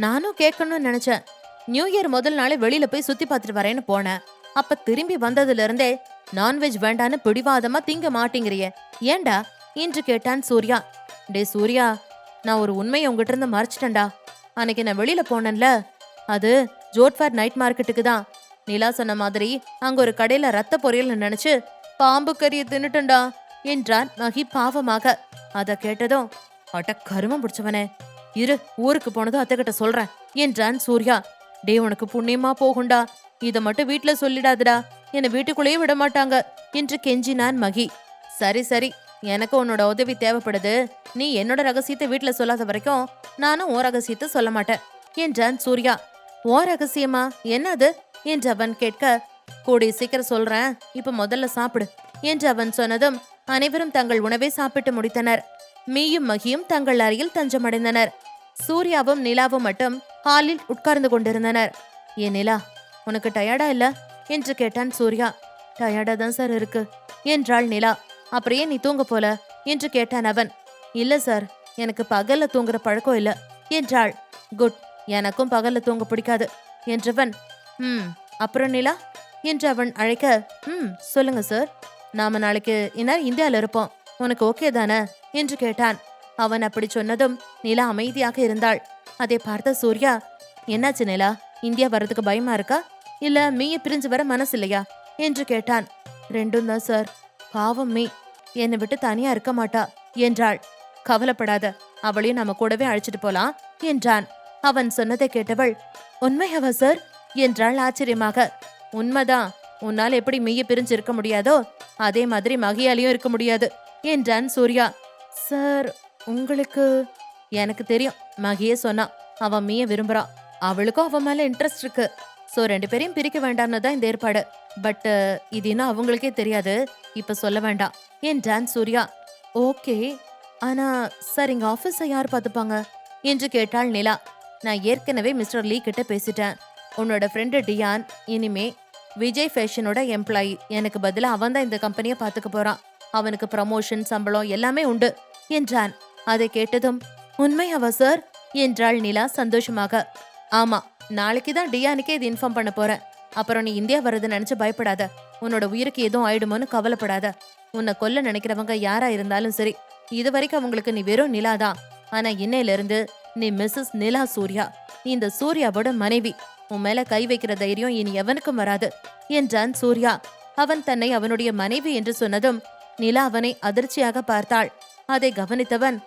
நானும் கேட்கணும்னு நினைச்சேன். நியூ இயர் முதல் நாளே வெளியில போய் சுத்தி பார்த்துட்டு வரேன்னு போனேன். அப்ப திரும்பி வந்ததுல இருந்தே நான்வெஜ் வேண்டான்னு பிடிவாதமா திங்க மாட்டேங்கிறியே, ஏண்டா என்று கேட்டான் சூர்யா. டே சூர்யா, நான் ஒரு உண்மையை உங்ககிட்ட இருந்து மறைச்சிட்டேன்டா. அன்னைக்கு நான் வெளியில போனேன்ல, அது ஜோட்ஃபேர் நைட் மார்க்கெட்டுக்கு தான். நிலா சொன்ன மாதிரி அங்க ஒரு கடையில ரத்த பொரியல்னு நினைச்சு பாம்பு கறியை தின்னுட்டேன்டா என்றான் மகி பாவமாக. அத கேட்டதும், அட்ட கருமம் பிடிச்சவனே, இரு ஊருக்கு போனதும் அத்தைகிட்ட சொல்றேன் என்றான் சூர்யா. டே உனக்கு புண்ணியமா போகுண்டா, இத மட்டும் வீட்டுல சொல்லிடாதடா, என்னை வீட்டுக்குள்ளேயே விட மாட்டாங்க என்று கெஞ்சினான் மகி. சரி சரி, எனக்கு உன்னோட உதவி தேவைப்படுது. நீ என்னோட ரகசியத்தை வீட்டுல சொல்லாத வரைக்கும் நானும் உன் ரகசியத்தை சொல்ல மாட்டேன் என்றான் சூர்யா. உன் ரகசியமா, என்னது என்று அவன் கேட்க, கூடி சீக்கிரம் சொல்றேன், இப்ப முதல்ல சாப்பிடு என்று அவன் சொன்னதும் அனைவரும் தங்கள் உணவை சாப்பிட்டு முடித்தனர். மீயும் மகியும் தங்கள் அறையில் தஞ்சமடைந்தனர். சூர்யாவும் நிலாவும் மட்டும் ஹாலில் உட்கார்ந்து கொண்டிருந்தனர். ஏன் நிலா, உனக்கு டயர்டா இல்ல என்று கேட்டான் சூர்யா. டயர்டா தான் சார் இருக்கு என்றாள் நிலா. அப்படியே நீ தூங்க போல என்று கேட்டான் அவன். இல்ல சார், எனக்கு பகல்ல தூங்குற பழக்கம் இல்ல என்றாள். குட், எனக்கும் பகல்ல தூங்க பிடிக்காது என்றவன். அப்புறம் நிலா என்று அவன் அழைக்க, சொல்லுங்க சார், நாம நாளைக்கு இந்நேரம் இந்தியால இருப்போம், உனக்கு ஓகே தானே என்று கேட்டான். அவன் அப்படி சொன்னதும் நிலா அமைதியாக இருந்தாள். அதை பார்த்த சூர்யா, என்னாச்சு நிலா, இந்தியா வர்றதுக்கு பயமா இருக்கா, இல்ல மீய பிரிஞ்சு வர மனசு இல்லையா என்று கேட்டான். ரெண்டும் தான் சார், பாவம் மீ என்னை விட்டு தனியா இருக்க மாட்டா என்றாள். கவலைப்படாத, அவளையும் நம்ம கூடவே அழைச்சிட்டு போலாம் என்றான். அவன் சொன்னதை கேட்டவள், உண்மையாவா சார் என்றாள் ஆச்சரியமாக. உண்மைதான், உன்னால் எப்படி மெய்ய பிரிஞ்சு இருக்க முடியாதோ அதே மாதிரி மகியாலையும் இருக்க முடியாது என்றான் சூர்யா. சார், உங்களுக்கு? எனக்கு தெரியும், மகியே சொன்னா அவன் மீய விரும்புறான், அவளுக்கும் அவன் மேல இன்ட்ரெஸ்ட் இருக்கு. சோ 2 பேரையும் பிரிக்க வேண்டாம்னு தான் இந்த ஏற்பாடு. பட் இது இன்னும் அவங்களுக்கே தெரியாது, இப்ப சொல்ல வேண்டாம் என்றான் சூர்யா. ஓகே, ஆனா சார் இங்க ஆபீஸை யார் பாத்துப்பாங்க என்று கேட்டாள் நிலா. நான் ஏற்கனவே மிஸ்டர் லீ கிட்ட பேசிட்டேன். உன்னோட ஃப்ரெண்டு டியான் இனிமே விஜய் ஃபேஷனோட எம்ப்ளாயி, எனக்கு பதிலா அவன் தான் இந்த கம்பெனியை பாத்துக்க போறான். அவனுக்கு ப்ரமோஷன், சம்பளம் எல்லாமே உண்டு என்றான். அதை கேட்டதும், உண்மையாவா சார் என்றாள் நிலா சந்தோஷமாக. ஆமா, நாளைக்கு தான் டியானுக்கே இது இன்ஃபார்ம் பண்ண போறேன். அப்புறம் நீ இந்தியா வர்றது நினைச்சு பயப்படாத, உன்னோட உயிருக்கு எதுவும் ஆயிடுமோன்னு கவலைப்படாத. உன்னை கொல்ல நினைக்கிறவங்க யாரா இருந்தாலும் சரி, இது வரைக்கும் அவங்களுக்கு நீ வெறும் நிலாதான். ஆனா இன்னையில இருந்து நீ மிஸ்ஸஸ் நிலா சூர்யா, இந்த சூர்யாவோட மனைவி. உன் மேல கை வைக்கிற தைரியம் இனி எவனுக்கும் வராது என்றான் சூர்யா. அவன் தன்னை அவனுடைய மனைவி என்று சொன்னதும் நிலா அவனை அதிர்ச்சியாக பார்த்தாள். அதை கவனித்தவன்,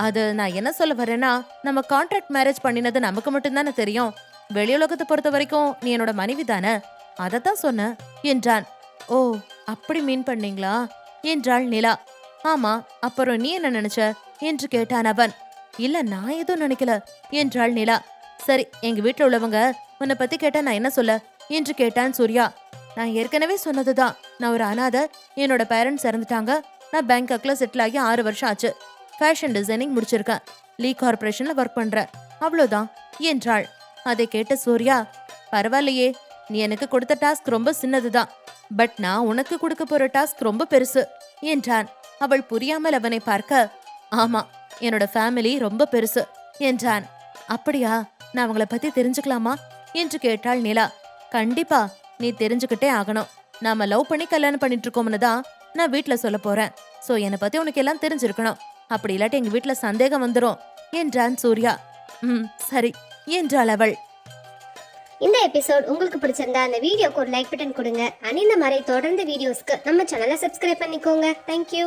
அது நான் என்ன சொல்ல வரேன்னா, நம்ம கான்ட்ராக்ட் மேரேஜ் பண்ணினது நமக்கு மட்டும்தானே தெரியும். வெளியுலகத்தை பொறுத்த வரைக்கும் நீ என்னோட மனைவி தானே, அதத்தான் சொன்ன என்றான். ஓ, அப்படி மீன் பண்ணீங்களா என்றாள் நிலா. ஆமா, அப்புறம் நீ என்ன நினைச்ச என்று கேட்டான் அவன். இல்ல, நான் எதுவும் நினைக்கல என்றாள் நிலா. சரி, எங்க வீட்டுல உள்ளவங்க உன்னை பத்தி கேட்டா நான் என்ன சொல்ல என்று கேட்டான் சூர்யா. நான் ஏற்கனவே சொன்னதுதான், நான் ஒரு அனாதை, என்னோட பேரண்ட்ஸ் இறந்துட்டாங்க, நான் பேங்காக்ல செட்டில் ஆகி 6 வருஷம் ஆச்சு, ஃபேஷன் டிசைனிங் முடிச்சிருக்கேன், லீ கார்பரேஷன்ல ஒர்க் பண்றேன், அவ்வளவுதான் என்றாள். அதை கேட்ட சூர்யா, பரவாயில்லையே, நீ எனக்கு கொடுத்த டாஸ்க் ரொம்ப சின்னதுதான், பட் நான் உனக்கு கொடுக்க போற டாஸ்க் ரொம்ப பெருசு என்றான். அவள் புரியாமல் அவனை பார்க்க, ஆமா, என்னோட ஃபேமிலி ரொம்ப பெருசு என்றான். அப்படியா, நான் அவங்கள பத்தி தெரிஞ்சுக்கலாமா என்று கேட்டாள் நிலா. கண்டிப்பா, நீ தெரிஞ்சுக்கிட்டே ஆகணும். நாம லவ் பண்ணி கல்யாணம் பண்ணிட்டு இருக்கோம்னு தான் நான் வீட்டுல சொல்ல போறேன். சோ என்னை பத்தி உனக்கு எல்லாம் தெரிஞ்சிருக்கணும், அப்படி இல்லாட்டி எங்க வீட்டுல சந்தேகம் வந்துரும் என்றான் சூர்யா. சரி என்றாள் அவள். இந்த எபிசோட் உங்களுக்கு பிடிச்சிருந்தா அந்த வீடியோக்கு ஒரு லைக் பட்டன் கொடுங்க. அண்ட் இந்த மாதிரி தொடர்ந்து வீடியோஸ்க்கு நம்ம சேனலை சப்ஸ்கிரைப் பண்ணிக்கோங்க. தேங்க்யூ.